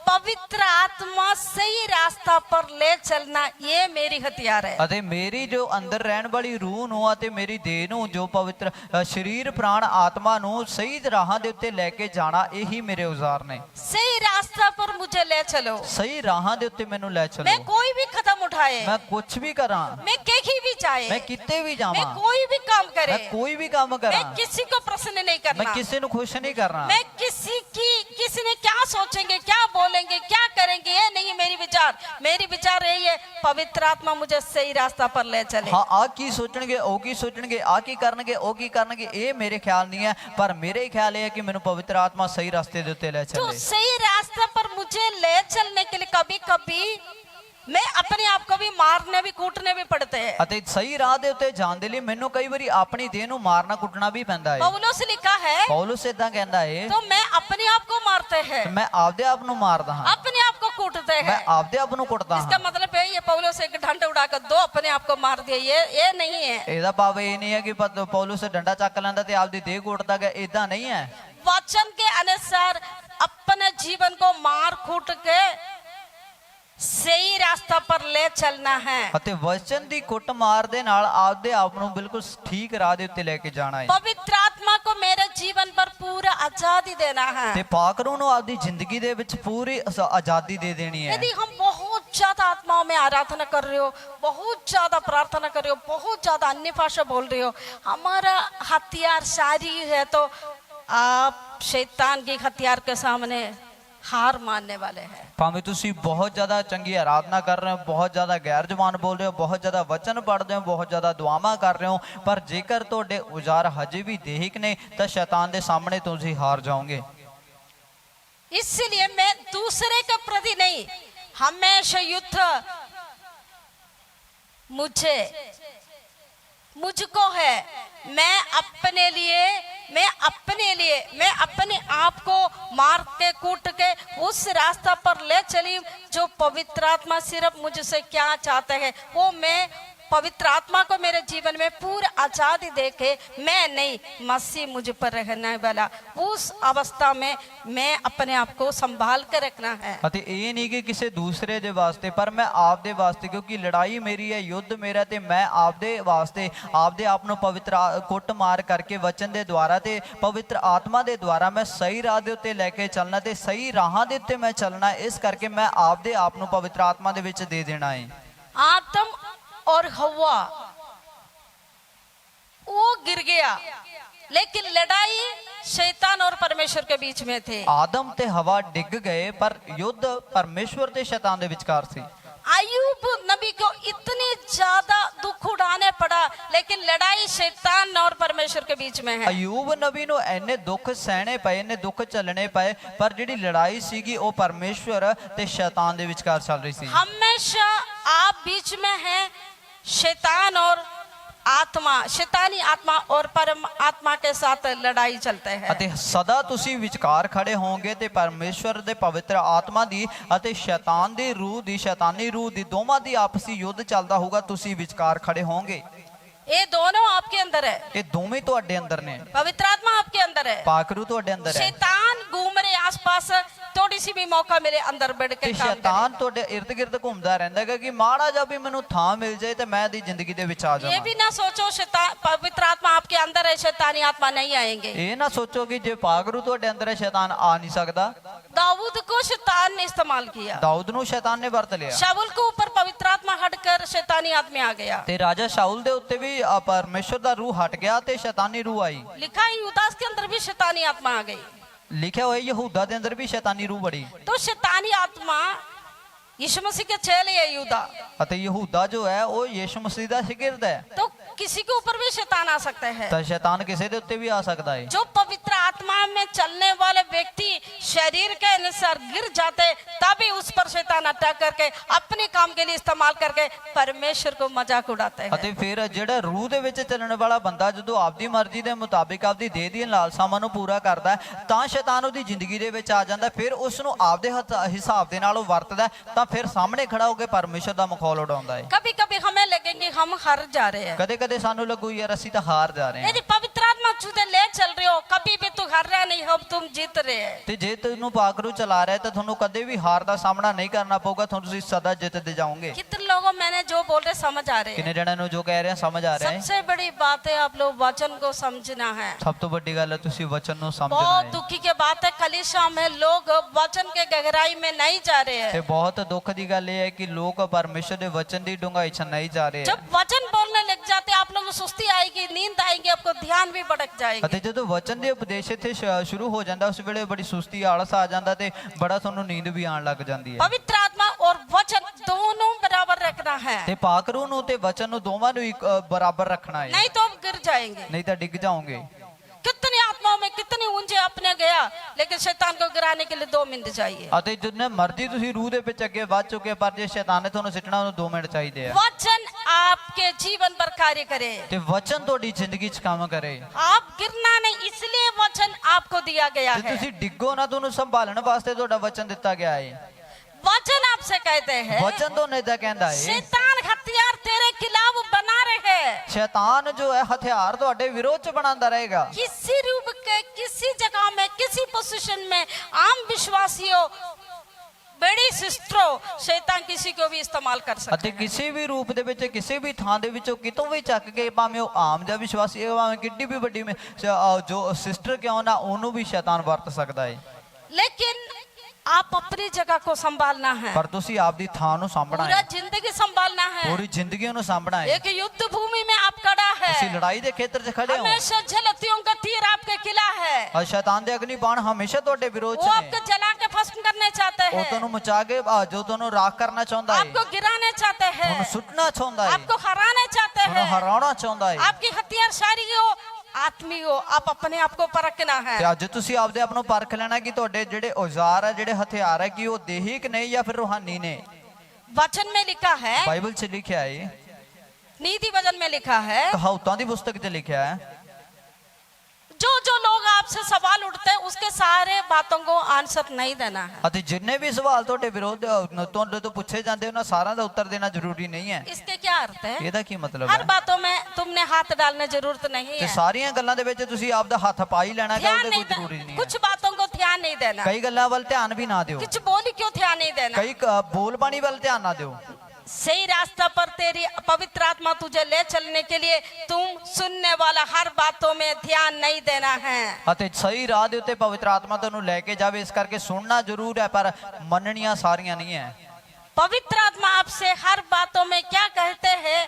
पवित्र आत्मा सही रास्ता पर ले चलना, ये मेरी हथियार है। ਅਤੇ ਮੇਰੀ ਜੋ ਅੰਦਰ ਰਹਿਣ ਵਾਲੀ ਰੂਹ ਨੂੰ ਅਤੇ ਮੇਰੀ ਦੇਹ ਨੂੰ, ਜੋ ਪਵਿੱਤਰ ਸਰੀਰ ਪ੍ਰਾਣ ਆਤਮਾ ਨੂੰ ਸਹੀ ਰਾਹਾਂ ਦੇ ਉੱਤੇ ਲੈ ਕੇ ਜਾਣਾ, ਇਹੀ ਮੇਰੇ ਔਜ਼ਾਰ ਨੇ। सही रास्ता पर मुझे ले चलो। ਸਹੀ ਰਾਹਾਂ ਦੇ ਉੱਤੇ ਮੈਨੂੰ ਲੈ ਚਲੋ। मैं कोई भी कदम उठाए, ਮੈਂ ਕੁਝ ਵੀ ਕਰਾਂ, मैं कहीं भी जाए, ਮੈਂ ਕਿਤੇ ਵੀ मैं ਜਾਵਾਂ, कोई भी काम करे, ਮੈਂ ਕੋਈ ਵੀ ਕੰਮ मैं ਕਰਾਂ, किसी को प्रश्न नहीं मैं करना, किसी ਨੂੰ खुश नहीं करना। मैं किसी ने क्या सोचेंगे, क्या बोलेंगे, क्या करेंगे, ये नहीं मेरी विचार। मेरी विचार यही है, पवित्र आत्मा मुझे सही रास्ता पर ले चले। हाँ, आ की सोचणगे, ओ की सोचणगे, आ की करनगे, ओ की करनगे, ये मेरे ख्याल नहीं है, पर मेरे ख्याल ये है कि मैंने पवित्र आत्मा सही रास्ते दे उत्ते ले तो चले। सही रास्ते पर मुझे ले चलने के लिए कभी कभी मैं अपने आप को भी मारने भी कूटने भी पड़ते हैं। ਅਤੇ ਸਹੀ ਰਾਹ ਦੇ ਉੱਤੇ ਜਾਣ ਦੇ ਲਈ ਮੈਨੂੰ ਕਈ ਵਾਰੀ ਆਪਣੀ ਦੇਹ ਨੂੰ ਮਾਰਨਾ ਕੁੱਟਣਾ ਵੀ ਪੈਂਦਾ ਹੈ। पौलुस लिखा है, ਪੌਲੁਸ ਇਦਾਂ ਕਹਿੰਦਾ ਹੈ, तो मैं अपने आप को मारते हैं, ਮੈਂ ਆਪਦੇ ਆਪ ਨੂੰ ਮਾਰਦਾ ਹਾਂ, अपने आप को कूटते मैं हैं। ਆਪਦੇ ਆਪ ਨੂੰ ਕੁੱਟਦਾ इसका ਹਾਂ। मतलब है ये पौलुस एक ढंड उड़ाकर दो अपने आप को मार दिया, ये नहीं है। ਇਹਦਾ ਭਾਵ ਇਹ ਨਹੀਂ ਹੈ ਕਿ ਪੌਲੁਸ ਡੰਡਾ ਚੱਕ ਲੈਂਦਾ ਤੇ ਆਪਦੀ ਦੇਹ ਕੁੱਟਦਾ ਗਿਆ, ਇਦਾਂ ਨਹੀਂ ਹੈ। वचन के अनुसार अपने जीवन को मार कूट के सही रास्ता पर ले चलना है। ਅਤੇ ਵਚਨ ਦੀ ਕੁੱਟ ਮਾਰ ਦੇ ਨਾਲ ਆਪਦੇ ਆਪ ਨੂੰ ਬਿਲਕੁਲ ਠੀਕ ਰਾਹ ਦੇ ਉੱਤੇ ਲੈ ਕੇ ਜਾਣਾ ਹੈ। पवित्र आत्मा को मेरे जीवन पर पूरा आजादी देना है। ਤੇ ਪਾਕ रूह ਨੂੰ ਆਪਦੀ ਜ਼ਿੰਦਗੀ ਦੇ ਵਿੱਚ ਪੂਰੀ ਆਜ਼ਾਦੀ ਦੇ ਦੇਣੀ ਹੈ। यदि हम बहुत ज्यादा आत्माओं में आराधना कर रहे हो, बहुत ज्यादा प्रार्थना कर रहे हो, बहुत ज्यादा अन्य भाषा बोल रहे हो, हमारा हथियार शारीरिक है, तो आप शैतान की हथियार के सामने हार मानने वाले हैं। ਭਾਵੇਂ ਤੁਸੀਂ ਬਹੁਤ ਜ਼ਿਆਦਾ ਚੰਗੀ ਆਰਾਧਨਾ ਕਰ ਰਹੇ ਹੋ, ਬਹੁਤ ਜ਼ਿਆਦਾ ਗੈਰ ਜ਼ਬਾਨ ਬੋਲ ਰਹੇ ਹੋ, ਬਹੁਤ ਜ਼ਿਆਦਾ ਵਚਨ ਪੜ੍ਹਦੇ ਹੋ, ਬਹੁਤ ਜ਼ਿਆਦਾ ਦੁਆਵਾਂ ਕਰ ਰਹੇ ਹੋ, ਪਰ ਜੇਕਰ ਤੁਹਾਡੇ ਔਜ਼ਾਰ ਹਜੇ ਵੀ ਦੇਹਿਕ ਨੇ ਤਾਂ ਸ਼ੈਤਾਨ ਦੇ ਸਾਹਮਣੇ ਤੁਸੀਂ ਹਾਰ ਜਾਓਗੇ। इसलिए मैं दूसरे के प्रति नहीं, हमेशा युद्ध मुझको है। मैं अपने आप को मार के कूट के उस रास्ता पर ले चली जो पवित्र आत्मा सिर्फ मुझसे क्या चाहते हैं वो मैं पवित्र आत्मा को मेरे जीवन में पूरी आजादी देके मैं नहीं, मसीह मुझ पर रहने वाला, उस अवस्था में मैं अपने आप को संभाल कर रखना है। ਅਤੇ ਇਹ ਨਹੀਂ ਕਿ ਕਿਸੇ ਦੂਸਰੇ ਦੇ ਵਾਸਤੇ, ਪਰ ਮੈਂ ਆਪ ਦੇ ਵਾਸਤੇ, ਕਿਉਂਕਿ ਲੜਾਈ ਮੇਰੀ ਹੈ, ਯੁੱਧ ਮੇਰਾ, ਤੇ ਮੈਂ ਆਪ ਦੇ ਵਾਸਤੇ ਆਪਦੇ ਆਪ ਨੂੰ ਪਵਿੱਤਰ ਕੁੱਟ ਮਾਰ ਕਰਕੇ ਵਚਨ ਦੇ ਦੁਆਰਾ ਤੇ ਪਵਿੱਤਰ ਆਤਮਾ ਦੇ ਦੁਆਰਾ ਮੈਂ ਸਹੀ ਰਾਹ ਦੇ ਉੱਤੇ ਲੈ ਕੇ ਚੱਲਣਾ ਤੇ ਸਹੀ ਰਾਹਾਂ ਦੇ ਉੱਤੇ ਮੈਂ ਚੱਲਣਾ। ਇਸ ਕਰਕੇ ਮੈਂ ਆਪਦੇ ਆਪ ਨੂੰ ਪਵਿੱਤਰ ਆਤਮਾ ਦੇ ਵਿੱਚ ਦੇ ਦੇਣਾ ਹੈ। आदम और हवा वो गिर गया, लेकिन लड़ाई शैतान और परमेश्वर के बीच में थे। ਆਦਮ ਤੇ ਹਵਾ ਡਿੱਗ ਗਏ, ਪਰ ਯੁੱਧ ਪਰਮੇਸ਼ਵਰ ਤੇ ਸ਼ੈਤਾਨ ਦੇ ਵਿਚਕਾਰ ਸੀ। अय्यूब नबी को इतनी ज्यादा दुख उठाने पड़ा, लेकिन लड़ाई शैतान और परमेश्वर के बीच में है। ਅਯੂਬ ਨਬੀ ਨੂੰ ਇੰਨੇ ਦੁੱਖ ਸਹਿਣੇ ਪਏ, ਇੰਨੇ ਦੁੱਖ ਝੱਲਣੇ ਪਏ, ਪਰ ਜਿਹੜੀ ਲੜਾਈ ਸੀਗੀ ਉਹ ਪਰਮੇਸ਼ਵਰ ਤੇ ਸ਼ੈਤਾਨ ਦੇ ਵਿਚਕਾਰ ਚੱਲ ਰਹੀ ਸੀ। हमेशा आप बीच में हैं शैतान और आत्मा, शैतानी आत्मा और परम आत्मा के साथ लड़ाई चलते हैं। ਅਤੇ ਸਦਾ ਤੁਸੀਂ ਵਿਚਕਾਰ ਖੜੇ ਹੋਵੋਗੇ ਤੇ ਪਰਮੇਸ਼ਵਰ ਦੇ ਪਵਿੱਤਰ ਆਤਮਾ ਦੀ ਅਤੇ ਸ਼ੈਤਾਨ ਦੀ ਰੂਹ ਦੀ, ਸ਼ੈਤਾਨੀ ਰੂਹ ਦੀ, ਦੋਵਾਂ ਦੀ ਆਪਸੀ ਯੁੱਧ ਚੱਲਦਾ ਹੋਊਗਾ। ਤੁਸੀਂ ਵਿਚਕਾਰ ਖੜੇ ਹੋਵੋਗੇ। ये दोनों आपके अंदर है, ਇਹ ਦੋਵੇਂ ਤੁਹਾਡੇ ਅੰਦਰ ਨੇ। पवित्र आत्मा आपके अंदर है, ਪਾਕਰੂ ਤੁਹਾਡੇ ਅੰਦਰ ਹੈ शैतान घूम रहे आसपास, थोड़ी सी भी मौका मेरे अंदर बैठ ਤੇ के काम करे। ਸ਼ੈਤਾਨ ਤੁਹਾਡੇ ਇਰਦ ਗਿਰਦ ਘੁੰਮਦਾ ਰਹਿੰਦਾ ਹੈ ਕਿ ਮਾੜਾ ਜਿਹਾ ਵੀ ਮੈਨੂੰ ਥਾਂ ਮਿਲ ਜਾਏ ਤੇ ਮੈਂ ਦੀ ਜ਼ਿੰਦਗੀ ਦੇ ਵਿੱਚ ਆ ये ਜਾਵਾਂ। भी ना सोचो शैतान, पवित्र आत्मा आपके अंदर है, शैतानी आत्मा नहीं आएंगे। ਇਹ ਨਾ ਸੋਚੋ ਕਿ ਜੇ ਪਾਕਰੂ ਤੁਹਾਡੇ ਅੰਦਰ ਹੈ ਸ਼ੈਤਾਨ ਆ ਨਹੀਂ ਸਕਦਾ। दाऊद को शैतान ने इस्तेमाल किया, ਦਾਊਦ ਨੂੰ ਸ਼ੈਤਾਨ ਨੇ ਵਰਤ ਲਿਆ शाऊल के ऊपर पवित्र आत्मा हटकर शैतानी आत्मा आ गया। ਤੇ ਰਾਜਾ ਸ਼ਾਉਲ ਦੇ ਉੱਤੇ ਵੀ ਪਰਮੇਸ਼ਵਰ ਦਾ ਰੂਹ ਹਟ ਗਿਆ ਤੇ ਸ਼ੈਤਾਨੀ ਰੂਹ ਆਈ। लिखा है यूदास के अंदर भी शैतानी आत्मा आ गई। ਲਿਖਿਆ ਹੋਇਆ ਯਹੂਦਾ ਦੇ ਅੰਦਰ ਵੀ ਸ਼ੈਤਾਨੀ ਰੂਹ ਬੜੀ। तो शैतानी आत्मा यीशु मसीह के चेले है यूदा, ਅਤੇ ਯਹੂਦਾ ਜੋ ਹੈ ਉਹ ਯीशु मसीह ਦਾ ਸ਼ਾगिर्द ਹੈ। तो किसी के ऊपर भी शैतान आ सकते हैं। ਤਾਂ ਸ਼ੈਤਾਨ ਕਿਸੇ ਦੇ ਉੱਤੇ ਵੀ ਆ ਸਕਦਾ ਹੈ। जो पवित्र आत्मा में चलने वाले व्यक्ति शरीर के अनुसार गिर जाते, तभी उस पर शैतान अटैक करके अपने काम के लिए इस्तेमाल करके परमेश्वर को मजाक उड़ाते हैं। ਅਤੇ ਫਿਰ ਜਿਹੜਾ ਰੂਹ ਦੇ ਵਿੱਚ ਚੱਲਣ ਵਾਲਾ ਬੰਦਾ ਜਦੋਂ ਆਪਦੀ ਮਰਜ਼ੀ ਦੇ ਮੁਤਾਬਿਕ ਆਪਦੀ ਦੇਹ ਦੀਆਂ ਲਾਲਸਾਵਾਂ ਨੂੰ ਪੂਰਾ ਕਰਦਾ ਹੈ ਤਾਂ ਸ਼ੈਤਾਨ ਉਹਦੀ ਜ਼ਿੰਦਗੀ ਦੇ ਵਿੱਚ ਆ ਜਾਂਦਾ, ਫਿਰ ਉਸ ਨੂੰ ਆਪਦੇ ਹਿਸਾਬ ਦੇ ਨਾਲ ਉਹ ਵਰਤਦਾ, ਤਾਂ ਫਿਰ ਸਾਹਮਣੇ ਖੜਾ ਹੋ ਕੇ ਪਰਮੇਸ਼ਰ ਦਾ ਮਖੌਲ ਉਡਾਉਂਦਾ ਹੈ। कभी कभी हमें लगेंगे हम हार जा रहे हैं, ਕਦੇ ਕਦੇ ਸਾਨੂੰ ਲੱਗੂ ਯਾਰ ਅਸੀਂ ਤਾਂ ਹਾਰ ਜਾ ਰਹੇ ਹਾਂ। यदि पवित्र आत्मा तुझे ले चल रहे हो, कभी भी तू हार रहा नहीं, अब तुम जीत रहे हैं। ਤੇ ਜੇ ਤੁਹਾਨੂੰ ਪਾਕਰੂ ਚਲਾ ਰਿਹਾ ਤਾਂ ਤੁਹਾਨੂੰ ਕਦੇ ਵੀ ਹਾਰ ਦਾ ਸਾਹਮਣਾ ਨਹੀਂ ਕਰਨਾ ਪਊਗਾ, ਤੁਸੀਂ ਸਦਾ ਜਿੱਤਦੇ ਜਾਓਗੇ। कितने लोगों मैंने जो बोल रहे समझ आ रहे ਕਿੰਨੇ हैं। ਜਣਿਆਂ ਨੂੰ ਜੋ ਕਹਿ ਰਿਹਾ ਸਮਝ ਆ ਰਿਹਾ ਹੈ। सबसे बड़ी बात है आप लोग वचन को समझना है। ਸਭ ਤੋਂ ਵੱਡੀ ਗੱਲ ਹੈ ਤੁਸੀਂ ਵਚਨ ਨੂੰ ਸਮਝਣਾ बहुत ਹੈ। दुखी की बात है, कलीसिया में लोग वचन के गहराई में नहीं जा रहे ਤੇ हैं। ਬਹੁਤ ਦੁੱਖ ਦੀ ਗੱਲ ਇਹ ਹੈ ਕਿ ਲੋਕ ਪਰਮੇਸ਼ਰ ਦੇ ਵਚਨ ਦੀ ਡੂੰਘਾਈ 'ਚ ਨਹੀਂ ਜਾ ਰਹੇ। जब वचन बोलने लग जाते आप लोग को सुस्ती आएगी, नींद आएगी, आपको ध्यान भी भटक जाएगी। ਅਤੇ ਜਦੋਂ ਵਚਨ ਦੇ ਉਪਦੇਸ਼ ਇੱਥੇ ਸ਼ੁਰੂ ਹੋ ਜਾਂਦਾ ਉਸ ਵੇਲੇ ਬੜੀ ਸੁਸਤੀ ਆਲਸ ਆ ਜਾਂਦਾ ਤੇ ਬੜਾ ਤੁਹਾਨੂੰ ਨੀਂਦ ਵੀ ਆਉਣ ਲੱਗ ਜਾਂਦੀ ਹੈ। पवित्र आत्मा और वचन दोनों बराबर रखना है, ਤੇ ਪਾਕਰੂ ਨੂੰ ਤੇ ਵਚਨ ਨੂੰ ਦੋਵਾਂ ਨੂੰ ਬਰਾਬਰ ਰੱਖਣਾ ਹੈ, नहीं तो आप गिर जाएंगे। ਨਹੀਂ ਤਾਂ ਡਿੱਗ ਜਾਓਗੇ। कितनी आत्माओं में कितनी ऊंचे अपने गया, लेकिन शैतान को गिराने के लिए 2 मिनट चाहिए। ਅਤੇ ਜਿੰਨੇ ਮਰਜ਼ੀ ਤੁਸੀਂ ਰੂਹ ਦੇ ਵਿੱਚ ਅੱਗੇ ਵੱਧ ਚੁੱਕੇ, ਪਰ ਜੇ ਸ਼ੈਤਾਨ ਨੇ ਤੁਹਾਨੂੰ ਸਿੱਟਣਾ ਉਹਨੂੰ 2 ਮਿੰਟ ਚਾਹੀਦੇ ਆ। वचन आपके जीवन पर कार्य करे, ਤੇ ਵਚਨ ਤੁਹਾਡੀ ਜ਼ਿੰਦਗੀ 'ਚ ਕੰਮ ਕਰੇ। आप गिरना नहीं, इसलिए वचन आपको दिया गया ਤੇ है। ਤੁਸੀਂ ਡਿੱਗੋ ਨਾ, ਤੁਹਾਨੂੰ ਸੰਭਾਲਣ ਵਾਸਤੇ ਤੁਹਾਡਾ ਵਚਨ ਦਿੱਤਾ ਗਿਆ ਹੈ। वचन आपसे कहते हैं ਵਚਨ ਤੋਂ ਨਹੀਂ ਤਾਂ ਕਹਿੰਦਾ ਹੈ शैतान हथियार तेरे खिलाफ बना रहे हैं। ਸ਼ੈਤਾਨ ਜੋ ਹੈ ਹਥਿਆਰ ਤੁਹਾਡੇ ਵਿਰੋਧ 'ਚ ਬਣਾਉਂਦਾ ਰਹੇਗਾ। किसी रूप के किसी जगह में किसी पोजीशन में आम विश्वासियों, बड़ी सिस्टरों, शैतान किसी को भी इस्तेमाल कर सकता ਅਤੇ है। ਕਿਸੇ ਵੀ ਰੂਪ ਦੇ ਵਿੱਚ ਕਿਸੇ ਵੀ ਥਾਂ ਦੇ ਵਿੱਚੋਂ ਕਿਤੋਂ ਵੀ ਚੱਕ ਕੇ, ਭਾਵੇਂ ਉਹ ਆਮ ਜਿਹਾ ਵਿਸ਼ਵਾਸੀ ਹੈ, ਭਾਵੇਂ ਕਿੱਡੀ ਵੀ ਵੱਡੀ ਜੋ ਸਿਸਟਰ ਕਿਉਂ ਨਾ, ਉਹਨੂੰ ਵੀ ਸ਼ੈਤਾਨ ਵਰਤ ਸਕਦਾ ਹੈ। लेकिन आप अपनी जगह को संभालना है, ਪਰ ਤੁਸੀਂ ਆਪਦੀ ਥਾਂ ਨੂੰ ਸਾਂਭਣਾ पूरा ਹੈ, जिंदगी संभालना है। ਪੂਰੀ ਜ਼ਿੰਦਗੀ ਨੂੰ ਸਾਂਭਣਾ ਹੈ। एक युद्ध भूमि में आप खड़ा ਤੁਸੀਂ है, ਲੜਾਈ ਦੇ ਖੇਤਰ 'ਚ ਖੜੇ ਹੋ। हमेशा जलतियों का तीर आपके किला है, ਔਰ ਸ਼ੈਤਾਨ ਦੇ ਅਗਨੀ ਬਾਣ ਹਮੇਸ਼ਾ ਤੁਹਾਡੇ ਵਿਰੋਧ 'ਚ वो ਨੇ। आपको जला के भस्म करने चाहते ਉਹ हैं, ਤੁਹਾਨੂੰ ਮਚਾ ਕੇ ਜੋ ਤੁਹਾਨੂੰ ਰਾਖ ਕਰਨਾ ਚਾਹੁੰਦਾ ਹੈ, आपको गिराने चाहते हैं, ਤੁਹਾਨੂੰ ਸੁੱਟਣਾ ਚਾਹੁੰਦਾ ਹੈ, आपको हराने चाहते ਤੁਹਾਨੂੰ हैं। ਹਰਾਉਣਾ ਚਾਹੁੰਦਾ ਹੈ। आपकी हथियार शारीरिक हो आत्मी हो, आप अपने आप को परखना है। ਤੇ ਅੱਜ ਤੁਸੀਂ ਆਪਦੇ ਆਪ ਨੂੰ ਪਰਖ ਲੈਣਾ ਕਿ ਤੁਹਾਡੇ ਜਿਹੜੇ ਔਜ਼ਾਰ ਹੈ, ਜਿਹੜੇ ਹਥਿਆਰ ਹੈ, ਕਿ ਉਹ ਦੇਹਿਕ ਨੇ ਜਾਂ ਫਿਰ ਰੂਹਾਨੀ ਨੇ। वचन में लिखा है, ਬਾਈਬਲ 'ਚ ਲਿਖਿਆ ਹੈ, नीति वचन में लिखा है, ਕਹਾਵਤਾਂ ਦੀ ਪੁਸਤਕ 'ਚ ਲਿਖਿਆ ਹੈ, जो जो लोग आपसे सवाल उठते हैं उसके सारे बातों को आंसर नहीं देना है। ਅਤੇ ਜਿੰਨੇ ਵੀ ਸਵਾਲ ਤੁਹਾਡੇ ਵਿਰੋਧ ਤੁਹਾਡੇ ਤੋਂ ਪੁੱਛੇ ਜਾਂਦੇ ਉਹਨਾਂ ਸਾਰਿਆਂ ਦਾ ਉੱਤਰ ਦੇਣਾ ਜ਼ਰੂਰੀ ਨਹੀਂ ਹੈ। इसके क्या अर्थ है? ਇਹਦਾ ਕੀ ਮਤਲਬ हर ਹੈ? बातों में तुमने हाथ डालने जरूरत नहीं ਤੇ है, ਸਾਰੀਆਂ ਗੱਲਾਂ ਦੇ ਵਿੱਚ ਤੁਸੀਂ ਆਪਦਾ ਹੱਥ ਪਾ ਹੀ ਲੈਣਾ, ਕਿ ध्यान ਉਹਦੇ नहीं ਕੋਈ ਜ਼ਰੂਰੀ देना, ਨਹੀਂ कुछ ਹੈ। बातों को ध्यान नहीं देना, ਕਈ ਗੱਲਾਂ ਵੱਲ ਧਿਆਨ ਵੀ ਨਾ ਦਿਓ, कुछ बोली क्यों ध्यान नहीं देना। ਕਈ ਬੋਲ ਬਾਣੀ ਵੱਲ ਧਿਆਨ ਨਾ ਦਿਓ। सही रास्ता पर तेरी पवित्र आत्मा तुझे ले चलने के लिए तुम सुनने वाला हर बातों में ध्यान नहीं देना है। ਅਤੇ ਸਹੀ ਰਾਹ ਦੇ ਉੱਤੇ ਪਵਿੱਤਰ ਆਤਮਾ ਤੁਹਾਨੂੰ ਲੈ ਕੇ ਜਾਵੇ, ਇਸ ਕਰਕੇ ਸੁਣਨਾ ਜ਼ਰੂਰ ਹੈ ਪਰ ਮੰਨਣੀਆਂ ਸਾਰੀਆਂ ਨਹੀਂ ਹੈ। पवित्र आत्मा आपसे हर बातों में क्या कहते हैं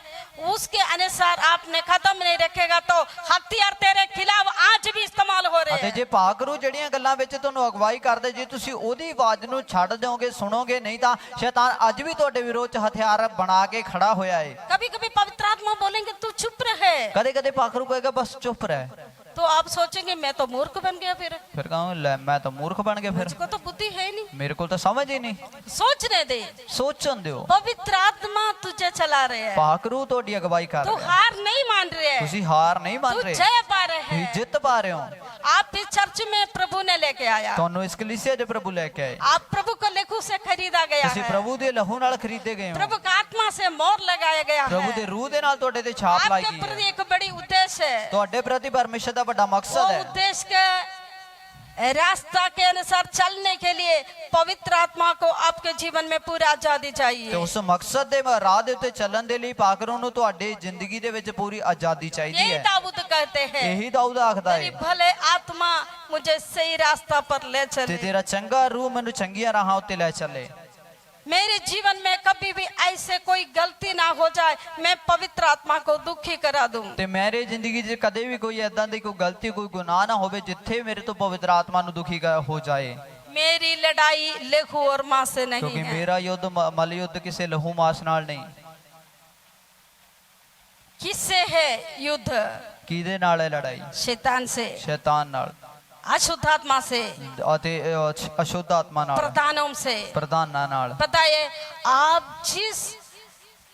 उसके अनुसार आपने कदम नहीं रखेगा तो हथियार तेरे खिलाफ आज भी इस्तेमाल हो रहे ਅਤੇ हैं। ਜੇ ਪਾਕਰੂ ਜਿਹੜੀਆਂ ਗੱਲਾਂ ਵਿੱਚ ਤੁਹਾਨੂੰ ਅਗਵਾਈ ਕਰਦੇ, ਜੇ ਤੁਸੀਂ ਉਹਦੀ ਆਵਾਜ਼ ਨੂੰ ਛੱਡ ਦਿਓਗੇ, ਸੁਣੋਗੇ ਨਹੀਂ, ਤਾਂ ਸ਼ੈਤਾਨ ਅੱਜ ਵੀ ਤੁਹਾਡੇ ਵਿਰੋਧ 'ਚ ਹਥਿਆਰ ਬਣਾ ਕੇ ਖੜਾ ਹੋਇਆ ਹੈ। कभी कभी पवित्र आत्मा बोलेंगे तू चुप रहे, ਕਦੇ ਕਦੇ ਪਾਕਰੂ ਕਹੇਗਾ ਬਸ ਚੁੱਪ ਰਹਿ। तो आप सोचेंगे मैं तो मूर्ख बन गया, ਫਿਰ ਕਹਾਂ ਲੈ ਮੈਂ ਤਾਂ ਮੂਰਖ ਬਣ ਗਿਆ, ਫਿਰ मुझको तो बुद्धि है ही नहीं। ਮੇਰੇ ਕੋਲ ਤਾਂ ਸਮਝ ਹੀ ਨਹੀਂ। सोचने दे, ਸੋਚਣ ਦਿਓ, पवित्र आत्मा तुझे चला रहे हैं, ਪਾਕਰੂ ਤੁਹਾਡੀ ਅਗਵਾਈ ਕਰ तू ਰਿਹਾ। हार नहीं मान रहे, ਤੁਸੀਂ ਹਾਰ ਨਹੀਂ ਮੰਨ तू ਰਹੇ, जय पा रहे ਤੁਸੀਂ हैं। ਜਿੱਤ ਪਾ ਰਹੇ ਹੋ। आप इस चर्च में प्रभु ने लेके आया, ਤੁਹਾਨੂੰ ਇਸ ਕਲੀਸਿया 'ਚ ਪ੍ਰਭੂ ਲੈ ਕੇ ਆਏ, आप प्रभु को लेखू से खरीदा गया ਤੁਸੀਂ है, ਪ੍ਰਭੂ ਦੇ ਲਹੂ ਨਾਲ ਖਰੀਦੇ ਗਏ ਹੋ, प्रभु का आत्मा से मोहर लगाया गया ਪ੍ਰਭੂ ਦੇ है। ਰੂਹ ਦੇ ਨਾਲ ਤੁਹਾਡੇ ਤੇ ਛਾਪ ਲਾਈ आपके ਗਈ प्रति ਹੈ। एक बड़ी उद्देश्य है, ਤੁਹਾਡੇ ਪ੍ਰਤੀ ਪਰਮੇਸ਼ਰ ਦਾ ਵੱਡਾ वो ਮਕਸਦ ਹੈ। उद्देश्य के रास्ता के अनुसार चलने के लिए पवित्र आत्मा को आपके जीवन में पूरी आजादी ਤੇ चाहिए। ਉਸ ਮਕਸਦ ਦੇ ਰਾਹ ਦੇ ਉੱਤੇ ਚੱਲਣ ਦੇ ਲਈ ਪਾਕਰੂ ਨੂੰ ਤੁਹਾਡੀ ਜ਼ਿੰਦਗੀ ਦੇ ਵਿੱਚ ਪੂਰੀ ਆਜ਼ਾਦੀ ਚਾਹੀਦੀ यही ਹੈ। दाऊद कहते हैं, ਇਹੀ ਦਾਊਦ ਆਖਦਾ तेरी ਹੈ, भले आत्मा मुझे सही रास्ता पर ले ਤੇ चले। ਤੇਰਾ ਚੰਗਾ ਰੂਹ ਮੈਨੂੰ ਚੰਗੀਆਂ ਰਾਹਾਂ ਉੱਤੇ ਲੈ ਚੱਲੇ। मेरे जीवन में कभी भी ऐसे कोई गलती ना हो जाए मैं पवित्र आत्मा को दुखी करा दूं। ਤੇ ਮੇਰੀ ਜ਼ਿੰਦਗੀ 'ਚ ਕਦੇ ਵੀ ਕੋਈ ਐਦਾਂ ਦੀ ਕੋਈ ਗਲਤੀ, ਕੋਈ ਗੁਨਾਹ ਨਾ ਹੋਵੇ ਜਿੱਥੇ ਮੇਰੇ ਤੋਂ ਪਵਿੱਤਰ ਆਤਮਾ ਨੂੰ ਦੁਖੀ ਹੋ ਜਾਏ। मेरी लड़ाई लेखू और माँ से नहीं ਕਿਉਂਕਿ है, ਮੇਰਾ ਯੁੱਧ ਮਲ ਯੁੱਧ ਕਿਸੇ ਲਹੂ ਮਾਸ ਨਾਲ ਨਹੀਂ। किससे है युद्ध? ਕਿਹਦੇ ਨਾਲ ਹੈ ਲੜਾਈ? शैतान से, ਸ਼ੈਤਾਨ ਨਾਲ अशुद्ध आत्मा से, ਅਤੇ ਅਸ਼ੁੱਧ ਆਤਮਾ ਨਾਲ, प्रधानों से। ਪ੍ਰਧਾਨਾਂ ਨਾਲ। बताइए आप जिस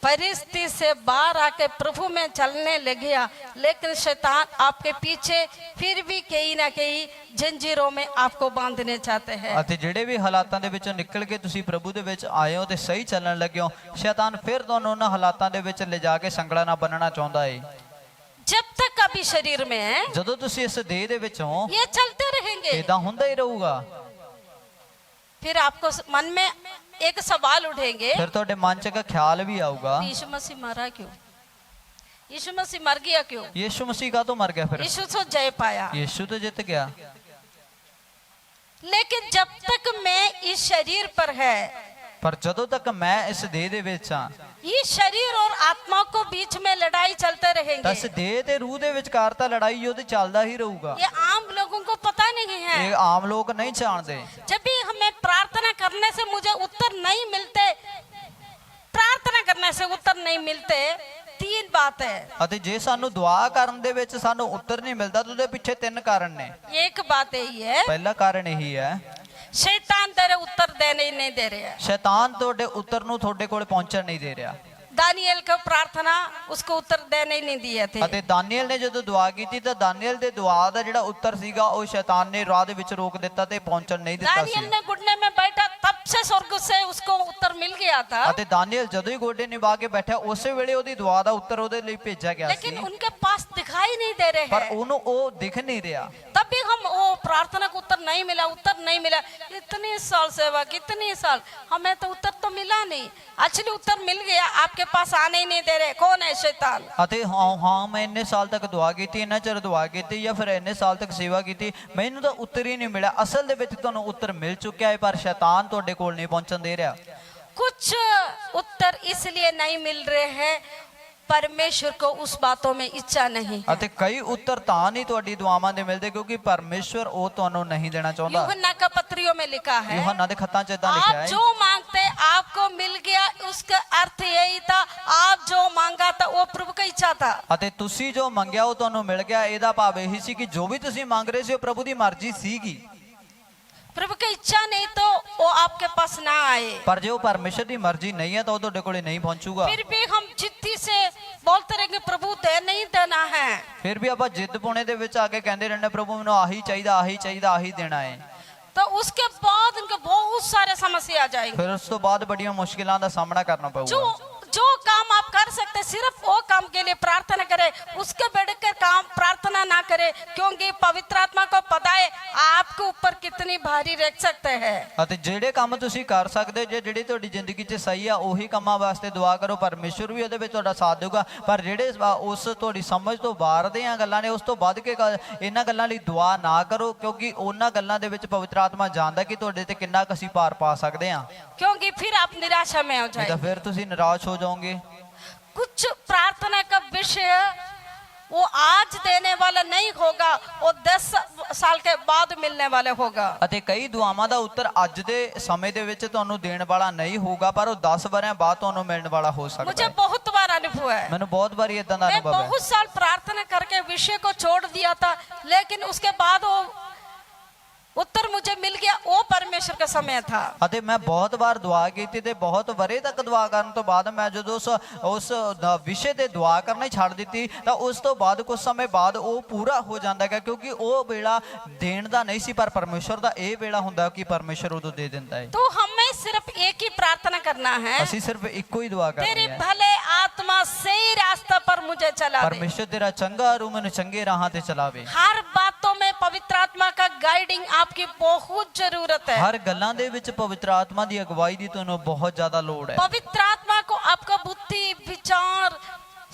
परिस्थिति से बाहर आके प्रभु में चलने लगे, लेकिन शैतान आपके पीछे फिर भी कहीं ना कहीं जंजीरों में आपको बांधने चाहते हैं। ਅਤੇ ਜਿਹੜੇ ਵੀ ਹਾਲਾਤਾਂ ਦੇ ਵਿੱਚੋਂ ਨਿਕਲ ਕੇ ਤੁਸੀਂ ਪ੍ਰਭੂ ਦੇ ਵਿੱਚ ਆਏ ਹੋ ਤੇ ਸਹੀ ਚੱਲਣ ਲੱਗੇ ਹੋ, ਸ਼ੈਤਾਨ ਫਿਰ ਤੁਹਾਨੂੰ ਉਹਨਾਂ ਹਾਲਾਤਾਂ ਦੇ ਵਿੱਚ ਲਿਜਾ ਕੇ ਸੰਗਲਾਂ ਨਾਲ ਬੰਨਣਾ ਚਾਹੁੰਦਾ ਹੈ। जब तक अभी शरीर में है ਜਦੋਂ ਤੁਸੀਂ ਇਸ ਦੇਹ ਦੇ ਵਿੱਚ ਹੋ, ये चलते रहेंगे। ਇਦਾਂ ਹੁੰਦਾ ਹੀ ਰਹੂਗਾ। फिर आपको मन में एक सवाल उठेंगे, ਫਿਰ ਤੁਹਾਡੇ ਮਨ 'ਚ ਇੱਕ ਖਿਆਲ ਵੀ ਆਊਗਾ, यीशु मसीह मरा क्यों? यीशु मसीह मर गया क्यों? ਯੀਸ਼ੂ ਮਸੀਹ ਕਾਹਤੋਂ ਮਰ ਗਿਆ? ਫਿਰ यीशु तो जय पाया। ਯੀਸ਼ੂ ਤਾਂ ਜਿੱਤ ਗਿਆ। लेकिन जब तक मैं इस शरीर पर है, ਪਰ ਜਦੋਂ ਤੱਕ ਮੈਂ ਇਸ ਦੇਹ ਦੇ ਵਿੱਚ ਆ, इस शरीर और आत्मा को बीच में लड़ाई चलते ਤਾਂ रहेंगे। ਇਸ ਦੇਹ ਤੇ ਰੂਹ ਦੇ ਵਿਚਕਾਰ ਤਾਂ ਲੜਾਈ ਯੁੱਧ ਚੱਲਦਾ ਹੀ ਰਹੂਗਾ। ये आम लोगों को पता नहीं है। ਇਹ ਆਮ ਲੋਕ ਨਹੀਂ ਜਾਣਦੇ। जब भी हमें प्रार्थना करने से मुझे उत्तर नहीं मिलते, प्रार्थना करने से उत्तर नहीं मिलते, तीन बात है। ਅਤੇ ਜੇ ਸਾਨੂੰ ਦੁਆ ਕਰਨ ਦੇ ਵਿੱਚ ਸਾਨੂੰ ਉੱਤਰ ਨਹੀਂ ਮਿਲਦਾ ਤਾਂ ਉਹਦੇ ਪਿੱਛੇ ਤਿੰਨ ਕਾਰਨ ਨੇ। एक बात यही है, ਪਹਿਲਾ ਕਾਰਨ ਇਹੀ ਹੈ, शैतान तेरे उत्तर देने ही नहीं दे रहे हैं। ਸ਼ੈਤਾਨ ਤੁਹਾਡੇ ਉੱਤਰ ਨੂੰ ਤੁਹਾਡੇ ਕੋਲ ਪਹੁੰਚਣ ਨਹੀਂ ਦੇ ਰਿਹਾ। दानियल को प्रार्थना उसको उत्तर देने ही नहीं दिए थे। ਅਤੇ ਦਾਨੀਏਲ ਨੇ ਜਦੋਂ ਦੁਆ ਕੀਤੀ ਤਾਂ ਦਾਨੀਏਲ ਦੇ ਦੁਆ ਦਾ ਜਿਹੜਾ ਉੱਤਰ ਸੀਗਾ ਉਹ ਸ਼ੈਤਾਨ ਨੇ ਰਾਹ ਦੇ ਵਿੱਚ ਰੋਕ ਦਿੱਤਾ ਤੇ ਪਹੁੰਚਣ ਨਹੀਂ ਦਿੱਤਾ दानियल ਸੀ। ने घुटने में बैठा तब से स्वर्ग से उसको उत्तर मिल गया था, ਅਤੇ ਦਾਨੀਏਲ ਜਦੋਂ ਹੀ ਗੋਡੇ ਨਿਭਾ ਕੇ ਬੈਠਾ ਉਸੇ ਵੇਲੇ ਉਹਦੀ ਦੁਆ ਦਾ ਉੱਤਰ ਉਹਦੇ ਲਈ ਭੇਜਿਆ ਗਿਆ ਸੀ। लेकिन उनके पास दिखाई नहीं दे रहे ਪਰ हैं। ਉਹਨੂੰ ਉਹ ਦਿਖ ਨਹੀਂ ਰਿਹਾ। तब भी हम वो प्रार्थना को उत्तर नहीं मिला, उत्तर नहीं मिला। इतने साल सेवा की, इतने साल, हमें तो उत्तर तो मिला नहीं। एक्चुअली उत्तर मिल गया, आपके पास आने ही नहीं दे रहे। कौन है शैतान? ਅਤੇ ਹਾਂ ਮੈਂ ਇੰਨੇ ਸਾਲ ਤੱਕ ਦੁਆ ਕੀਤੀ, ਇੰਨਾ ਚਿਰ ਦੁਆ ਕੀਤੀ ਜਾਂ ਫਿਰ ਇੰਨੇ ਸਾਲ ਤੱਕ ਸੇਵਾ ਕੀਤੀ, ਮੈਨੂੰ ਤਾਂ ਉੱਤਰ ਹੀ ਨਹੀਂ ਮਿਲਿਆ। ਅਸਲ ਦੇ ਵਿੱਚ ਤੁਹਾਨੂੰ ਉੱਤਰ ਮਿਲ ਚੁੱਕਿਆ ਹੈ, ਪਰ ਸ਼ੈਤਾਨ ਤੁਹਾਡੇ ਕੋਲ ਨਹੀਂ ਪਹੁੰਚਣ ਦੇ ਰਿਹਾ। कुछ उत्तर इसलिए नहीं मिल रहे हैं, परमेश्वर को उस बातों में इच्छा नहीं है। ਅਤੇ ਕਈ ਉੱਤਰ ਤਾਂ ਨਹੀਂ ਤੁਹਾਡੀ ਦੁਆਵਾਂ ਦੇ ਮਿਲਦੇ ਕਿਉਂਕਿ ਪਰਮੇਸ਼ਵਰ ਉਹ ਤੁਹਾਨੂੰ ਨਹੀਂ ਦੇਣਾ ਚਾਹੁੰਦਾ। यूहन्ना का पत्रियों में लिखा है, यूहन्ना ਦੇ ਖੱਤਾਂ 'ਚ ਇਦਾਂ ਲਿਖਿਆ आप ਹੈ, जो मांगते आपको मिल गया। उसका अर्थ यही था, आप जो मांगा था वो प्रभु का इच्छा था। ਅਤੇ ਤੁਸੀਂ ਜੋ ਮੰਗਿਆ ਉਹ ਤੁਹਾਨੂੰ ਮਿਲ ਗਿਆ। ਇਹਦਾ ਭਾਵ ਇਹੀ ਸੀ ਕਿ ਜੋ ਵੀ ਤੁਸੀਂ ਮੰਗ ਰਹੇ ਸੀ ਉਹ ਪ੍ਰਭੂ ਦੀ ਮਰਜ਼ੀ ਸੀਗੀ। प्रभु की इच्छा नहीं तो वो आपके पास ना आए। ਪਰ ਜੇ ਉਹ ਪਰਮੇਸ਼ਰ ਦੀ ਮਰਜ਼ੀ ਨਹੀਂ ਹੈ ਤਾਂ ਉਹ ਤੁਹਾਡੇ ਕੋਲੇ ਨਹੀਂ ਪਹੁੰਚੂਗਾ। फिर भी हम जिद्दी से बोलते रहेंगे प्रभु दे नहीं देना है। ਫਿਰ ਵੀ ਆਪਾਂ ਜਿੱਦ ਪੁਣੇ ਦੇ ਵਿੱਚ ਆ ਕੇ ਕਹਿੰਦੇ ਰਹਿੰਦੇ ਪ੍ਰਭੂ ਮੈਨੂੰ ਆਹੀ ਚਾਹੀਦਾ, ਆਹੀ ਚਾਹੀਦਾ, ਆਹੀ ਦੇਣਾ ਹੈ। तो उसके बाद उनके बहुत सारे समस्या आ जाएंगे। ਫਿਰ ਉਸ ਤੋਂ ਬਾਅਦ ਬੜੀਆਂ ਮੁਸ਼ਕਿਲਾਂ ਦਾ ਸਾਹਮਣਾ ਕਰਨਾ ਪਊਗਾ। जो काम आप कर सकते सिर्फ वो काम के लिए प्रार्थना करें, उसके बढ़कर काम प्रार्थना ना करें, क्योंकि पवित्र आत्मा को पता है आपके ऊपर कितनी भारी रख सकते हैं। ਅਤੇ ਜਿਹੜੇ ਕੰਮ ਤੁਸੀਂ ਕਰ ਸਕਦੇ ਜੇ ਜਿਹੜੀ ਤੁਹਾਡੀ ਜ਼ਿੰਦਗੀ 'ਚ ਸਹੀ ਆ ਉਹੀ ਕੰਮਾਂ ਵਾਸਤੇ ਦੁਆ ਕਰੋ, ਪਰਮੇਸ਼ਰ ਵੀ ਉਹਦੇ ਵਿੱਚ ਤੁਹਾਡਾ ਸਾਥ ਦੇਊਗਾ। ਪਰ ਜਿਹੜੇ ਉਸ ਤੁਹਾਡੀ ਸਮਝ ਤੋਂ ਬਾਹਰ ਦੀਆਂ ਗੱਲਾਂ ਨੇ ਉਸ ਤੋਂ ਵੱਧ ਕੇ ਇਹਨਾਂ ਗੱਲਾਂ ਲਈ ਦੁਆ ਨਾ ਕਰੋ, ਕਿਉਂਕਿ ਉਹਨਾਂ ਗੱਲਾਂ ਦੇ ਵਿੱਚ ਪਵਿੱਤਰ ਆਤਮਾ ਜਾਣਦਾ ਕਿ ਤੁਹਾਡੇ ਤੇ ਕਿੰਨਾ ਕੁ ਅਸੀਂ ਭਾਰ ਪਾ ਸਕਦੇ ਹਾਂ। क्योंकि फिर आप निराशा में हो ਨਹੀਂ ਤਾਂ जाएंगे। ਫਿਰ ਤੁਸੀਂ ਨਿਰਾਸ਼ ਹੋ ਜਾਓਗੇ। कुछ प्रार्थना का विषय वो आज देने वाला नहीं होगा, वो 10 साल के बाद मिलने वाले होगा। ਅਤੇ ਕਈ ਦੁਆਵਾਂ ਦਾ ਉੱਤਰ ਅੱਜ ਦੇ ਸਮੇਂ ਦੇ ਵਿੱਚ ਤੁਹਾਨੂੰ ਦੇਣ ਵਾਲਾ ਨਹੀਂ ਹੋਊਗਾ, ਪਰ ਉਹ 10 ਵਰਿਆਂ ਬਾਅਦ ਤੁਹਾਨੂੰ ਮਿਲਣ ਵਾਲਾ ਹੋ ਸਕਦਾ मुझे ਹੈ। बहुत बार अनुभव है। ਮੈਨੂੰ ਬਹੁਤ ਵਾਰੀ ਇਦਾਂ ਦਾ मैं ਅਨੁਭਵ ਹੈ। बहुत साल प्रार्थना करके विषय को छोड़ दिया था, लेकिन उसके बाद वो उत्तर मुझे मिल गया। वो परमेश्वर का समय था। ਅਤੇ ਮੈਂ ਬਹੁਤ ਵਾਰ ਦੁਆ ਕੀਤੀ ਤੇ ਬਹੁਤ ਵਰੇ ਤੱਕ ਦੁਆ ਕਰਨ ਤੋਂ ਬਾਅਦ ਮੈਂ ਜਦੋਂ ਉਸ ਵਿਸ਼ੇ ਤੇ ਦੁਆ ਕਰਨਾ ਹੀ ਛੱਡ ਦਿੱਤੀ ਤਾਂ ਉਸ ਤੋਂ ਬਾਅਦ ਕੁਝ ਸਮੇਂ ਬਾਅਦ ਉਹ ਪੂਰਾ ਹੋ ਜਾਂਦਾ ਹੈ, ਕਿਉਂਕਿ ਉਹ ਵੇਲਾ ਦੇਣ ਦਾ ਨਹੀਂ ਸੀ ਪਰ ਪਰਮੇਸ਼ਰ ਦਾ ਇਹ ਵੇਲਾ ਹੁੰਦਾ ਕਿ ਪਰਮੇਸ਼ਰ ਉਦੋਂ ਦੇ ਦਿੰਦਾ ਹੈ। तो हमें सिर्फ एक ही प्रार्थना करना है, ਅਸੀਂ ਸਿਰਫ ਇੱਕੋ ਹੀ ਦੁਆ ਕਰਨੀ तेरे ਹੈ, भले आत्मा सही रास्ता पर मुझे चला दे। ਪਰਮੇਸ਼ਰ ਤੇਰਾ ਚੰਗਾ ਰੂ ਮੈਨੂੰ ਚੰਗੇ ਰਾਹਾਂ ਤੇ ਚਲਾਵੇ। हर बातों में पवित्र आत्मा का गाइडिंग आपकी बहुत जरूरत है। ਹਰ ਗੱਲਾਂ ਦੇ ਵਿੱਚ ਪਵਿੱਤਰ ਆਤਮਾ ਦੀ ਅਗਵਾਈ ਦੀ ਤੁਹਾਨੂੰ ਬਹੁਤ ਜ਼ਿਆਦਾ ਲੋੜ ਹੈ। पवित्र आत्मा को आपका बुद्धि विचार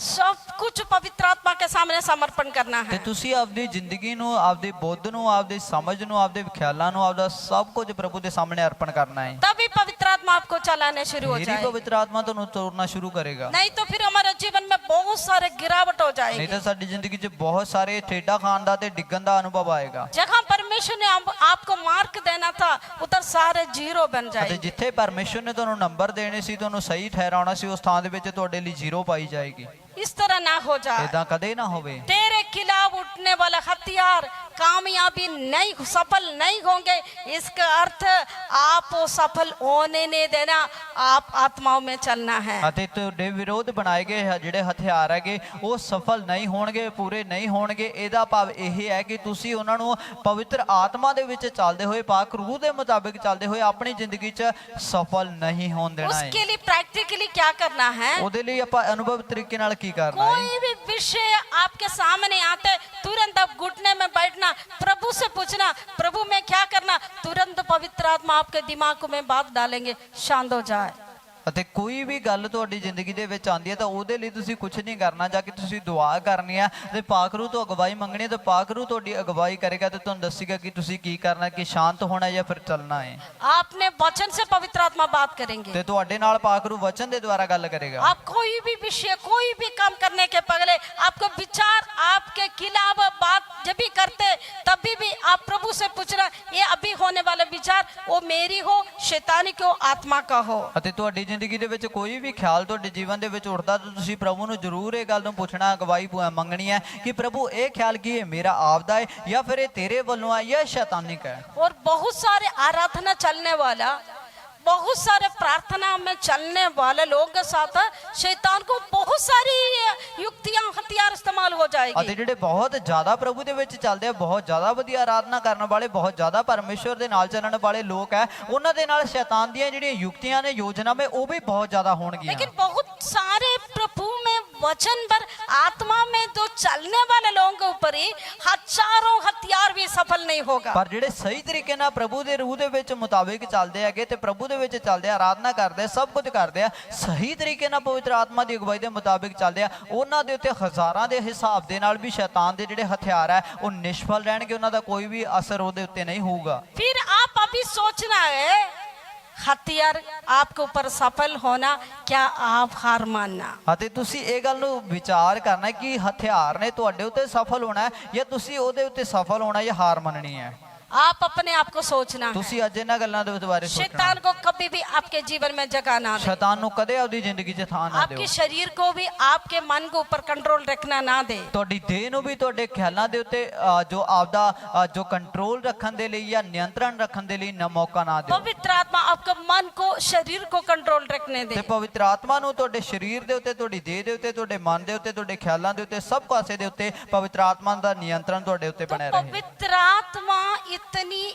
सब कुछ पवित्र आत्मा के सामने समर्पण करना ਤੇ है। ਤੁਸੀਂ ਆਪਣੀ ਜ਼ਿੰਦਗੀ ਨੂੰ, ਆਪਦੇ ਬੁੱਧ ਨੂੰ, ਆਪਦੀ ਸਮਝ ਨੂੰ, ਆਪਦੇ ਖਿਆਲਾਂ ਨੂੰ, ਆਪਦਾ ਸਭ ਕੁਝ ਪ੍ਰਭੂ ਦੇ ਸਾਹਮਣੇ ਅਰਪਣ ਕਰਨਾ ਹੈ। तभी पवित्र आत्मा आपको चलाने शुरू हो ਮੇਰੀ जाए, ਪਵਿੱਤਰ ਆਤਮਾ ਤੁਹਾਨੂੰ ਤੋੜਨਾ ਸ਼ੁਰੂ ਕਰੇਗਾ। नहीं तो फिर हमारे जीवन में बहुत सारे गिरावट हो ਨਹੀਂ जाएगी। ਤਾਂ ਸਾਡੀ ਜ਼ਿੰਦਗੀ 'ਚ ਬਹੁਤ ਸਾਰੇ ਠੇਡਾ ਖਾਣ ਦਾ ਤੇ ਡਿੱਗਣ ਦਾ ਅਨੁਭਵ ਆਏਗਾ। जहाँ परमेश्वर ने आपको मार्क देना था उधर सारे जीरो बन ਅਤੇ जाएंगे। ਜਿੱਥੇ ਪਰਮੇਸ਼ਰ ਨੇ ਤੁਹਾਨੂੰ ਨੰਬਰ ਦੇਣੇ ਸੀ, ਤੁਹਾਨੂੰ ਸਹੀ ਠਹਿਰਾਉਣਾ ਸੀ, ਉਸ ਥਾਂ ਦੇ ਵਿੱਚ ਤੁਹਾਡੇ ਲਈ ਜ਼ੀਰੋ ਪਾਈ ਜਾਏਗੀ। इस तरह ना हो जाए। ਇਦਾਂ ਕਦੇ ਨਾ ਹੋਵੇ। तेरे खिलाफ उठने वाला हथियार कामयाबी नहीं, सफल नहीं होंगे। इसका अर्थ आप वो सफल होने नहीं देना, आप आत्माओं में चलना है। ਅਤੇ ਤੁਹਾਡੇ ਵਿਰੋਧ ਬਣਾਏ ਗਏ ਜਿਹੜੇ ਹਥਿਆਰ ਹੈਗੇ ਉਹ ਸਫਲ ਨਹੀਂ ਹੋਣਗੇ, ਪੂਰੇ ਨਹੀਂ ਹੋਣਗੇ। ਇਹਦਾ ਭਾਵ ਇਹ ਹੈ ਕਿ ਤੁਸੀਂ ਉਹਨਾਂ ਨੂੰ ਪਵਿੱਤਰ ਆਤਮਾ ਦੇ ਵਿੱਚ ਚੱਲਦੇ ਹੋਏ, ਪਾਕ ਰੂਹ ਦੇ ਮੁਤਾਬਿਕ ਚੱਲਦੇ ਹੋਏ ਆਪਣੀ ਜ਼ਿੰਦਗੀ 'ਚ ਸਫਲ ਨਹੀਂ ਹੋਣ ਦੇਣਾ ਹੈ। उसके लिए प्रैक्टिकली क्या करना है? ਉਹਦੇ ਲਈ ਆਪਾਂ ਅਨੁਭਵ ਤਰੀਕੇ ਨਾਲ ਕੀ ਕਰਨਾ ਹੈ। कोई भी विषय आपके सामने आते तुरंत आप घुटने में बैठना, प्रभु से पूछना प्रभु मैं क्या करना। तुरंत पवित्र आत्मा आपके दिमाग में बात डालेंगे, शांत हो जाए। ਅਤੇ ਕੋਈ ਵੀ ਗੱਲ ਤੁਹਾਡੀ ਜ਼ਿੰਦਗੀ ਦੇ ਵਿੱਚ ਆਉਂਦੀ ਹੈ ਤਾਂ ਉਹਦੇ ਲਈ ਤੁਸੀਂ ਕੁਝ ਨਹੀਂ ਕਰਨਾ, ਜਾ ਕੇ ਤੁਸੀਂ ਦੁਆ ਕਰਨੀ ਹੈ ਤੇ ਪਾਕਰੂ ਤੋਂ ਅਗਵਾਈ ਮੰਗਣੀ ਹੈ ਤੇ ਪਾਕਰੂ ਤੁਹਾਡੀ ਅਗਵਾਈ ਕਰੇਗਾ ਤੇ ਤੁਹਾਨੂੰ ਦੱਸੇਗਾ ਕਿ ਤੁਸੀਂ ਕੀ ਕਰਨਾ, ਕਿ ਸ਼ਾਂਤ ਹੋਣਾ ਜਾਂ ਫਿਰ ਚੱਲਣਾ ਹੈ। आपने वचन से पवित्र आत्मा बात करेंगे। ਤੇ ਤੁਹਾਡੇ ਨਾਲ ਪਾਕਰੂ ਵਚਨ ਦੇ ਦੁਆਰਾ ਗੱਲ ਕਰੇਗਾ। आप कोई भी विषय कोई भी काम करने के पहले आपको विचार आपके खिलाफ बात जब भी करते तभी भी आप प्रभु से पूछना ये अभी होने वाला विचार वो मेरी हो, शैतानी की हो, आत्मा का हो। ਅਤੇ ਤੁਹਾਡੀ ਜ਼ਿੰਦਗੀ ਦੇ ਵਿੱਚ ਕੋਈ ਵੀ ਖਿਆਲ ਤੁਹਾਡੇ ਜੀਵਨ ਦੇ ਵਿੱਚ ਉੱਠਦਾ ਤਾਂ ਤੁਸੀਂ ਪ੍ਰਭੂ ਨੂੰ ਜ਼ਰੂਰ ਇਹ ਗੱਲ ਨੂੰ ਪੁੱਛਣਾ, ਅਗਵਾਈ ਮੰਗਣੀ ਹੈ ਕਿ ਪ੍ਰਭੂ ਇਹ ਖਿਆਲ ਕੀ ਹੈ, ਮੇਰਾ ਆਪਦਾ ਹੈ ਜਾਂ ਫਿਰ ਇਹ ਤੇਰੇ ਵੱਲੋਂ ਹੈ ਜਾਂ ਸ਼ੈਤਾਨਿਕ ਹੈ। और बहुत सारे आराधना चलने वाला, बहुत सारे प्रार्थना में चलने वाले लोगों के साथ शैतान को बहुत सारी युक्तियां हथियार इस्तेमाल हो जाएगी। ਅਤੇ ਜਿਹੜੇ ਬਹੁਤ ਜ਼ਿਆਦਾ ਪ੍ਰਭੂ ਦੇ ਵਿੱਚ ਚੱਲਦੇ ਆ, ਬਹੁਤ ਜ਼ਿਆਦਾ ਵਧੀਆ ਆਰਾਧਨਾ ਕਰਨ ਵਾਲੇ, ਬਹੁਤ ਜ਼ਿਆਦਾ ਪਰਮੇਸ਼ਵਰ ਦੇ ਨਾਲ ਚੱਲਣ ਵਾਲੇ ਲੋਕ ਹੈ, ਉਹਨਾਂ ਦੇ ਨਾਲ ਸ਼ੈਤਾਨ ਦੀਆਂ ਜਿਹੜੀਆਂ ਯੁਕਤੀਆਂ ਨੇ, ਯੋਜਨਾਵਾਂ ਉਹ ਵੀ ਬਹੁਤ ਜ਼ਿਆਦਾ ਹੋਣਗੀਆਂ। लेकिन बहुत सारे प्रभु में वचन पर आत्मा में जो चलने वाले लोगों के ऊपर ही हजारों हथियार भी सफल नहीं होगा। ਪਰ ਜਿਹੜੇ ਸਹੀ ਤਰੀਕੇ ਨਾਲ ਪ੍ਰਭੂ ਦੇ ਰੂਹ ਦੇ ਵਿੱਚ ਮੁਤਾਬਿਕ ਚੱਲਦੇ ਹੈਗੇ ਤੇ ਪ੍ਰਭੂ ਦੇ ਵਿੱਚ ਚੱਲਦੇ ਆ, ਆਰਾਧਨਾ ਕਰਦੇ ਆ, ਸਭ ਕੁਝ ਕਰਦੇ ਆ, ਸਹੀ ਤਰੀਕੇ ਨਾਲ ਪਵਿੱਤਰ ਆਤਮਾ ਦੀ ਅਗਵਾਈ ਦੇ ਮੁਤਾਬਿਕ ਚੱਲਦੇ ਆ, ਉਹਨਾਂ ਦੇ ਉੱਤੇ ਹਜ਼ਾਰਾਂ ਦੇ ਹਿਸਾਬ ਦੇ ਨਾਲ ਵੀ ਸ਼ੈਤਾਨ ਦੇ ਜਿਹੜੇ ਹਥਿਆਰ ਹੈ ਉਹ ਨਿਸ਼ਫਲ ਰਹਿਣਗੇ, ਉਹਨਾਂ ਦਾ ਕੋਈ ਵੀ ਅਸਰ ਉਹਦੇ ਉੱਤੇ ਨਹੀਂ ਹੋਊਗਾ। फिर आप अभी सोचना है हथियार आपके ऊपर सफल होना, क्या आप हार मानना। ਅਤੇ ਤੁਸੀਂ ਇਹ ਗੱਲ ਨੂੰ ਵਿਚਾਰ ਕਰਨਾ ਕਿ ਹਥਿਆਰ ਨੇ ਤੁਹਾਡੇ ਉੱਤੇ ਸਫਲ ਹੋਣਾ ਹੈ ਜਾਂ ਤੁਸੀਂ ਉਹਦੇ ਉੱਤੇ ਸਫਲ ਹੋਣਾ ਜਾਂ ਹਾਰ ਮੰਨਣੀ ਹੈ। आप अपने आप को सोचना है। ਤੁਸੀਂ ਅੱਜ ਇਹਨਾਂ ਗੱਲਾਂ ਦੇ ਬਾਰੇ ਸੋਚਣਾ। शैतान को कभी भी आपके जीवन में जगह ना दे। ਸ਼ੈਤਾਨ ਨੂੰ ਕਦੇ ਆਪਣੀ ਜ਼ਿੰਦਗੀ 'ਚ ਥਾਂ ਨਾ ਦਿਓ। आपके शरीर को भी आपके मन के ऊपर कंट्रोल रखना ना दे। ਤੁਹਾਡੀ ਦੇਹ ਨੂੰ ਵੀ ਤੁਹਾਡੇ ਖਿਆਲਾਂ ਦੇ ਉੱਤੇ ਜੋ ਆਪਦਾ ਜੋ ਕੰਟਰੋਲ ਰੱਖਣ ਦੇ ਲਈ ਜਾਂ ਨਿਯੰਤਰਣ ਰੱਖਣ ਦੇ ਲਈ ਨਾ ਮੌਕਾ ਨਾ ਦਿਓ। पवित्र आत्मा आपके मन को शरीर को कंट्रोल रखने ਤੇ दे। ਪਵਿੱਤਰ ਆਤਮਾ ਨੂੰ ਤੁਹਾਡੇ ਸਰੀਰ ਦੇ ਉੱਤੇ, ਤੁਹਾਡੀ ਦੇਹ ਦੇ ਉੱਤੇ, ਤੁਹਾਡੇ ਮਨ ਦੇ ਉੱਤੇ, ਤੁਹਾਡੇ ਖਿਆਲਾਂ ਦੇ ਉੱਤੇ, ਸਭ ਪਾਸੇ ਦੇ ਉੱਤੇ ਪਵਿੱਤਰ ਆਤਮਾ ਦਾ ਨਿਯੰਤਰਣ ਤੁਹਾਡੇ ਉੱਤੇ तो ਬਣਿਆ ਰਹੇ। पवित्र आत्मा इतनी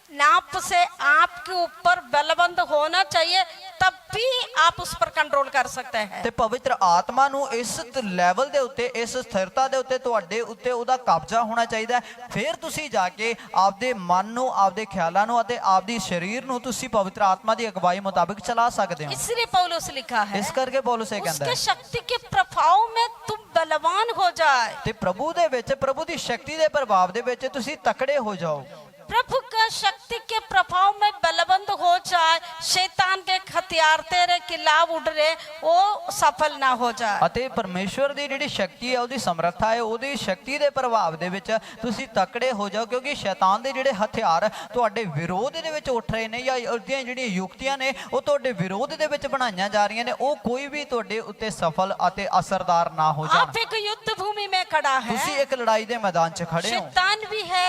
नाप से आपके ऊपर बलवंत होना चाहिए, तब भी आप उस पर कंट्रोल कर सकते हैं। ਤੇ ਪਵਿੱਤਰ ਆਤਮਾ ਨੂੰ ਇਸ ਲੈਵਲ ਦੇ ਉੱਤੇ, ਇਸ ਸਥਿਰਤਾ ਦੇ ਉੱਤੇ ਤੁਹਾਡੇ ਉੱਤੇ ਉਹਦਾ ਕਬਜ਼ਾ ਹੋਣਾ ਚਾਹੀਦਾ ਹੈ, ਫਿਰ ਤੁਸੀਂ ਜਾ ਕੇ ਆਪਦੇ ਮਨ ਨੂੰ, ਆਪਦੇ ਖਿਆਲਾਂ ਨੂੰ ਅਤੇ ਆਪਦੀ ਸਰੀਰ ਨੂੰ ਤੁਸੀਂ ਪਵਿੱਤਰ ਆਤਮਾ ਦੀ ਅਗਵਾਈ ਮੁਤਾਬਿਕ ਚਲਾ ਸਕਦੇ ਹੋ। इसलिए पौलुस लिखा है ਇਸ ਕਰਕੇ ਪੌਲੁਸ ਇਹ ਕਹਿੰਦਾ उसके ਹੈ शक्ति के प्रभाव में तुम बलवान हो जाए। ਤੇ ਪ੍ਰਭੂ ਦੇ ਵਿੱਚ, ਪ੍ਰਭੂ ਦੀ ਸ਼ਕਤੀ ਦੇ ਪ੍ਰਭਾਵ ਦੇ ਵਿੱਚ ਤੁਸੀਂ ਤਕੜੇ ਹੋ ਜਾਓ। प्रभु का शक्ति के प्रभाव में बलवंत हो जाए, शैतान के हथियार तेरे खिलाफ उड़ रहे वो सफल ना हो जाए। ਅਤੇ ਪਰਮੇਸ਼ਵਰ ਦੀ ਜਿਹੜੀ ਸ਼ਕਤੀ ਹੈ, ਉਹਦੀ ਸਮਰੱਥਾ ਹੈ, ਉਹਦੀ ਸ਼ਕਤੀ ਦੇ ਪ੍ਰਭਾਵ ਦੇ ਵਿੱਚ ਤੁਸੀਂ ਤਕੜੇ ਹੋ ਜਾਓ, ਕਿਉਂਕਿ ਸ਼ੈਤਾਨ ਦੇ ਜਿਹੜੇ ਹਥਿਆਰ ਤੁਹਾਡੇ ਵਿਰੋਧ ਦੇ ਵਿੱਚ ਉੱਠ ਰਹੇ ਨੇ ਜਾਂ ਉਹਦੀਆਂ ਜਿਹੜੀਆਂ ਯੁਕਤੀਆਂ ਨੇ ਉਹ ਤੁਹਾਡੇ ਵਿਰੋਧ ਦੇ ਵਿੱਚ ਬਣਾਈਆਂ ਜਾ ਰਹੀਆਂ ਨੇ, ਉਹ ਕੋਈ ਵੀ ਤੁਹਾਡੇ ਉੱਤੇ ਸਫਲ ਅਤੇ ਅਸਰਦਾਰ ਨਾ ਹੋ ਜਾਣ। आप एक युद्ध भूमि में खड़ा है, ਤੁਸੀਂ ਇੱਕ ਲੜਾਈ ਦੇ ਮੈਦਾਨ 'ਚ ਖੜੇ ਹੋ शैतान भी है,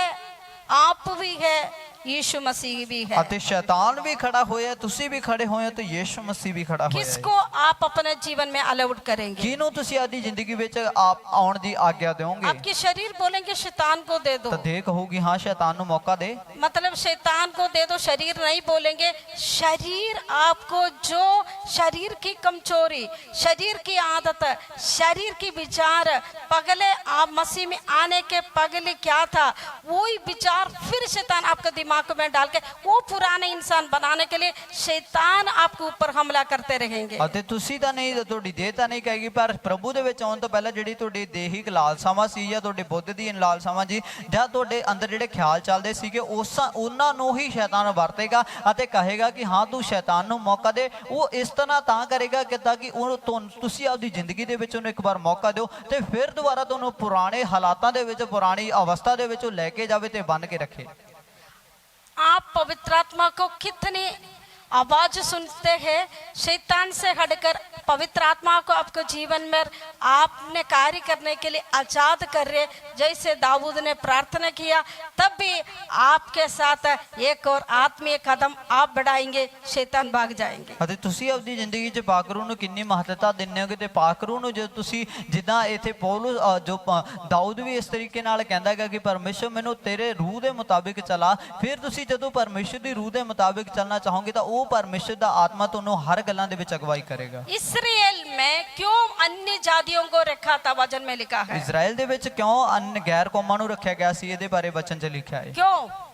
आप भी है, यीशु मसीह भी है। ਅਤੇ ਸ਼ੈਤਾਨ ਵੀ ਖੜਾ ਹੋਇਆ, ਤੁਸੀਂ ਵੀ ਖੜੇ ਹੋਏ ਹੋ ਤੇ ਯੀਸ਼ੂ ਮਸੀਹ ਵੀ ਖੜਾ ਹੋਇਆ ਹੈ। किसको आप अपने जीवन में अलाउड करेंगे? ਕਿਹਨੂੰ ਤੁਸੀਂ ਆਪਣੀ ਜ਼ਿੰਦਗੀ ਵਿੱਚ ਆਪ ਆਉਣ ਦੀ ਆਗਿਆ ਦਿਓਗੇ? आपके शरीर बोलेंगे शैतान को दे दो, ਤਾਂ ਦੇਹ ਕਹੂਗੀ ਹਾਂ ਸ਼ੈਤਾਨ ਨੂੰ ਮੌਕਾ ਦੇ। मतलब शैतान को दे दो, शरीर नहीं बोलेंगे। शरीर आपको जो शरीर की कमजोरी, शरीर की आदत, शरीर की विचार, पगले आप मसीह में आने के पगले क्या था वही विचार फिर शैतान आपके दिमाग में डाल के वो पुराने इंसान बनाने के लिए शैतान आपके ऊपर हमला करते रहेंगे। ਅਤੇ ਤੁਸੀਂ ਤਾਂ ਨਹੀਂ, ਤੁਹਾਡੀ ਦੇਹ ਤਾਂ ਨਹੀਂ ਕਹੇਗੀ, ਪਰ ਪ੍ਰਭੂ ਦੇ ਵਿੱਚ ਆਉਣ ਤੋਂ ਪਹਿਲਾਂ ਜਿਹੜੀ ਤੁਹਾਡੀ ਦੇਹਿਕ ਲਾਲਸਾਵਾਂ ਸੀ ਜਾਂ ਤੁਹਾਡੇ ਬੁੱਧ ਦੀ ਲਾਲਸਾਵਾਂ ਜੀ ਜਾਂ ਤੁਹਾਡੇ ਅੰਦਰ ਜਿਹੜੇ ਖਿਆਲ ਚੱਲਦੇ ਸੀਗੇ ਉਹਨਾਂ ਨੂੰ ਹੀ ਸ਼ੈਤਾਨ ਵਰਤੇਗਾ ਅਤੇ ਕਹੇਗਾ ਕਿ ਹਾਂ ਤੂੰ ਸ਼ੈਤਾਨ ਨੂੰ ਮੌਕਾ ਦੇ। ਉਹ ਇਸ ਤਰ੍ਹਾਂ ਤਾਂ ਕਰੇਗਾ ਕਿ ਤਾਂ ਕਿ ਤੁਸੀਂ ਆਪਦੀ ਜ਼ਿੰਦਗੀ ਦੇ ਵਿੱਚ ਉਹਨੂੰ ਇੱਕ ਵਾਰ ਮੌਕਾ ਦਿਓ ਤੇ ਫਿਰ ਦੁਬਾਰਾ ਤੁਹਾਨੂੰ ਪੁਰਾਣੇ ਹਾਲਾਤਾਂ ਦੇ ਵਿੱਚ, ਪੁਰਾਣੀ ਅਵਸਥਾ ਦੇ ਵਿੱਚ ਉਹ ਲੈ ਕੇ ਜਾਵੇ ਤੇ ਬੰਨ੍ਹ ਕੇ ਰੱਖੇ। आप पवित्र आत्मा को कितनी आवाज सुनते हैं, शैतान से हटकर पवित्र आत्मा को आपके जीवन में आपने कार्य करने के लिए आजाद कर रहे। जैसे दाऊद ने प्रार्थना किया, तब भी आपके साथ एक और आत्मीय कदम आप बढ़ाएंगे, शैतान भाग जाएंगे। ਅਤੇ ਤੁਸੀਂ ਆਪਣੀ ਜ਼ਿੰਦਗੀ 'ਚ ਪਾਕਰੂ ਨੂੰ ਕਿੰਨੀ ਮਹੱਤਤਾ ਦਿੰਦੇ ਹੋ ਕਿ ਪਾਕਰੂ ਨੂੰ ਜੋ ਤੁਸੀਂ ਜਿੱਦਾਂ ਇੱਥੇ ਪੌਲੁਸ ਜੋ ਦਾਊਦ ਵੀ ਇਸ ਤਰੀਕੇ ਨਾਲ ਕਹਿੰਦਾ ਹੈਗਾ ਕਿ ਪਰਮੇਸ਼ਰ ਮੈਨੂੰ ਤੇਰੇ ਰੂਹ ਦੇ ਮੁਤਾਬਿਕ ਚਲਾ, ਫਿਰ ਤੁਸੀਂ ਜਦੋਂ ਪਰਮੇਸ਼ਰ ਦੀ ਰੂਹ ਦੇ ਮੁਤਾਬਿਕ ਚੱਲਣਾ ਚਾਹੋਗੇ ਤਾਂ ਉਹ परमेश्वर दा आत्मा ਤੁਹਾਨੂੰ हर गल्लां दे विच अगवाई करेगा। इस्राएल में क्यों अन्य जातियों को रखा था? वचन में लिखा है। इजराइल दे विच क्यों अन्य गैर कौमां ਨੂੰ ਰੱਖਿਆ ਗਿਆ ਸੀ? ਇਹਦੇ ਬਾਰੇ वचन 'ਚ ਲਿਖਿਆ ਹੈ।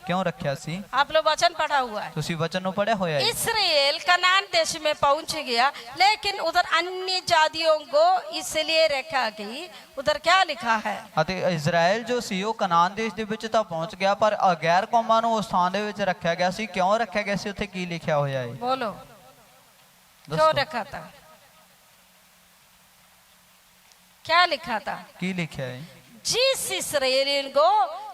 क्यों रखा सी? आप लोग वचन पढ़ा हुआ है, तुसी वचन नु पढ़ा होया है। इस्राएल कनान देश में पहुंच गया, लेकिन उधर अन्य जातियों को इसलिए रखा गई। उधर क्या लिखा है? ਅਤੇ ਇਜ਼ਰਾइल जो सी ਉਹ ਕਨਾਨ ਦੇਸ਼ ਦੇ ਵਿੱਚ ਤਾਂ ਪਹੁੰਚ ਗਿਆ, ਪਰ ਗੈਰ ਕੌਮਾਂ ਨੂੰ ਉਸ ਥਾਂ ਦੇ ਵਿੱਚ ਰੱਖਿਆ ਗਿਆ ਸੀ। ਕਿਉਂ ਰੱਖਿਆ ਗਿਆ ਸੀ? ਉੱਥੇ ਕੀ ਲਿਖਿਆ ਹੋਇਆ ਹੈ? बोलो, क्यों रखा था? क्या लिखा था? ਕੀ ਲਿਖਿਆ ਹੈ? जिस इस्राएलियन को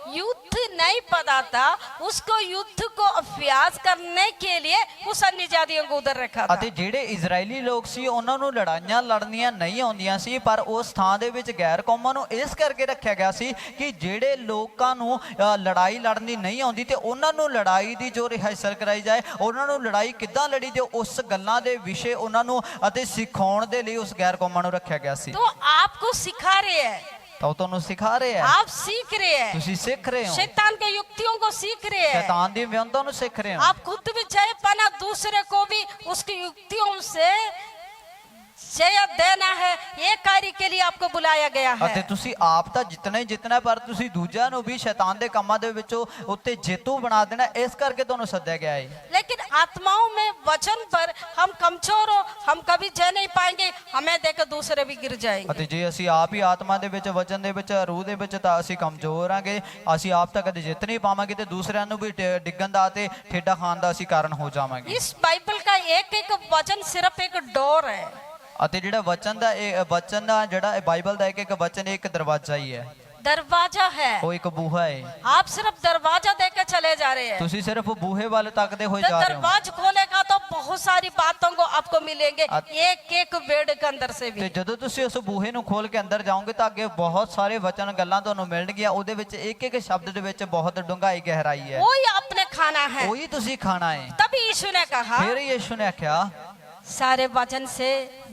युद्ध नहीं पता था, उसको युद्ध को अभ्यास करने के लिए उस अन्य जातियों को उधर रखा था। ਅਤੇ ਜਿਹੜੇ ਇਜ਼ਰਾਈਲੀ ਲੋਕ ਸੀ ਉਹਨਾਂ ਨੂੰ ਲੜਾਈਆਂ ਲੜਨੀਆਂ ਨਹੀਂ ਆਉਂਦੀਆਂ ਸੀ, ਪਰ ਉਸ ਥਾਂ ਦੇ ਵਿੱਚ ਗੈਰ ਕੌਮਾਂ ਨੂੰ ਇਸ ਕਰਕੇ ਰੱਖਿਆ ਗਿਆ ਸੀ ਕਿ ਜਿਹੜੇ ਲੋਕਾਂ ਨੂੰ ਲੜਾਈ ਲੜਨੀ ਨਹੀਂ ਆਉਂਦੀ ਤੇ ਉਹਨਾਂ ਨੂੰ ਲੜਾਈ ਦੀ ਜੋ ਰਿਹਰਸਲ ਕਰਾਈ ਜਾਏ, ਉਹਨਾਂ ਨੂੰ ਲੜਾਈ ਕਿੱਦਾਂ ਲੜੀ ਤੇ ਉਸ ਗੱਲਾਂ ਦੇ ਵਿਸ਼ੇ ਉਹਨਾਂ ਨੂੰ ਅਤੇ ਸਿਖਾਉਣ ਦੇ ਲਈ ਉਸ ਗੈਰ ਕੌਮਾਂ ਨੂੰ ਰੱਖਿਆ ਗਿਆ ਸੀ। तो आपको सिखा रहे हैं, ਤਾਂ ਉਹ ਤੁਹਾਨੂੰ ਸਿਖਾ ਰਹੇ ਆ, आप सीख रहे हैं, ਤੁਸੀਂ ਸਿੱਖ ਰਹੇ ਹੋ, शैतान के युक्तियों को सीख रहे हैं। शैतान दी व्यंगों ਨੂੰ ਸਿੱਖ ਰਹੇ ਹੋ। आप खुद भी जय पाना, दूसरे को भी उसकी युक्तियों से जय देना है, ये कार्य के लिए आपको बुलाया गया है। ਅਤੇ ਤੁਸੀਂ ਆਪ ਤਾਂ ਜਿਤਨਾ ਹੀ ਜਿਤਨਾ, ਪਰ ਤੁਸੀਂ ਦੂਜਿਆਂ ਨੂੰ ਵੀ ਸ਼ੈਤਾਨ ਦੇ ਕੰਮਾਂ ਦੇ ਵਿੱਚੋਂ ਉੱਤੇ ਜੇਤੂ ਬਣਾ ਦੇਣਾ, ਇਸ ਕਰਕੇ ਤੁਹਾਨੂੰ ਸੱਦਿਆ ਗਿਆ ਹੈ। लेकिन आत्माओं में वचन पर हम कमजोर हो, हम कभी जय नहीं पाएंगे, हमें देकर दूसरे भी गिर जाएंगे। ਅਤੇ ਜੇ ਅਸੀਂ ਆਪ ਹੀ ਆਤਮਾ ਦੇ ਵਿੱਚ, ਵਚਨ ਦੇ ਵਿੱਚ, ਰੂਹ ਦੇ ਵਿੱਚ, ਤਾਂ ਅਸੀਂ ਕਮਜ਼ੋਰ ਆਂਗੇ। ਅਸੀਂ ਆਪ ਤਾਂ ਕਦੇ ਜਿੱਤ ਨਹੀਂ ਪਾਵਾਂਗੇ ਤੇ ਦੂਸਰਿਆਂ ਨੂੰ ਵੀ ਡਿੱਗਣ ਦਾ ਤੇ ਠੇਡਾ ਖਾਣ ਦਾ ਅਸੀਂ ਕਾਰਨ ਹੋ ਜਾਵਾਂਗੇ। इस बाइबल का एक एक वचन सिर्फ एक डोर है। ਅਤੇ ਜਿਹੜਾ ਵਚਨ ਦਾ ਜਿਹੜਾ ਇਹ ਬਾਈਬਲ ਦਾ ਇੱਕ ਇੱਕ ਵਚਨ ਇੱਕ ਦਰਵਾਜ਼ਾ ਹੀ ਹੈ, दरवाजा है। ਉਹ ਇੱਕ ਬੂਹਾ ਹੈ। आप सिर्फ दरवाजा देकर चले जा रहे हैं, ਤੁਸੀਂ ਸਿਰਫ ਬੂਹੇ ਵੱਲ ਤੱਕਦੇ ਹੋਏ तो ਜਾ ਰਹੇ ਹੋ। दरवाजा खोलेगा तो बहुत सारी बातों को आपको मिलेंगे, एक एक वेड के अंदर से ਤੇ भी। ਜਦੋਂ ਤੁਸੀਂ ਉਸ ਬੂਹੇ ਨੂੰ ਖੋਲ ਕੇ ਅੰਦਰ ਜਾਓਗੇ ਤਾਂ ਅੱਗੇ ਬਹੁਤ ਸਾਰੇ ਵਚਨ ਗੱਲਾਂ ਤੁਹਾਨੂੰ ਮਿਲਣਗੀਆਂ। ਉਹਦੇ ਵਿੱਚ ਇੱਕ ਇੱਕ ਸ਼ਬਦ ਦੇ ਵਿੱਚ ਬਹੁਤ ਡੂੰਘਾਈ ਗਹਿਰਾਈ ਹੈ। वही आपने खाना है। ਉਹੀ ਤੁਸੀਂ ਖਾਣਾ ਹੈ। तभी यीशु ने कहा ਫਿਰ ਯਿਸੂ ਨੇ ਆਖਿਆ सारे वचन से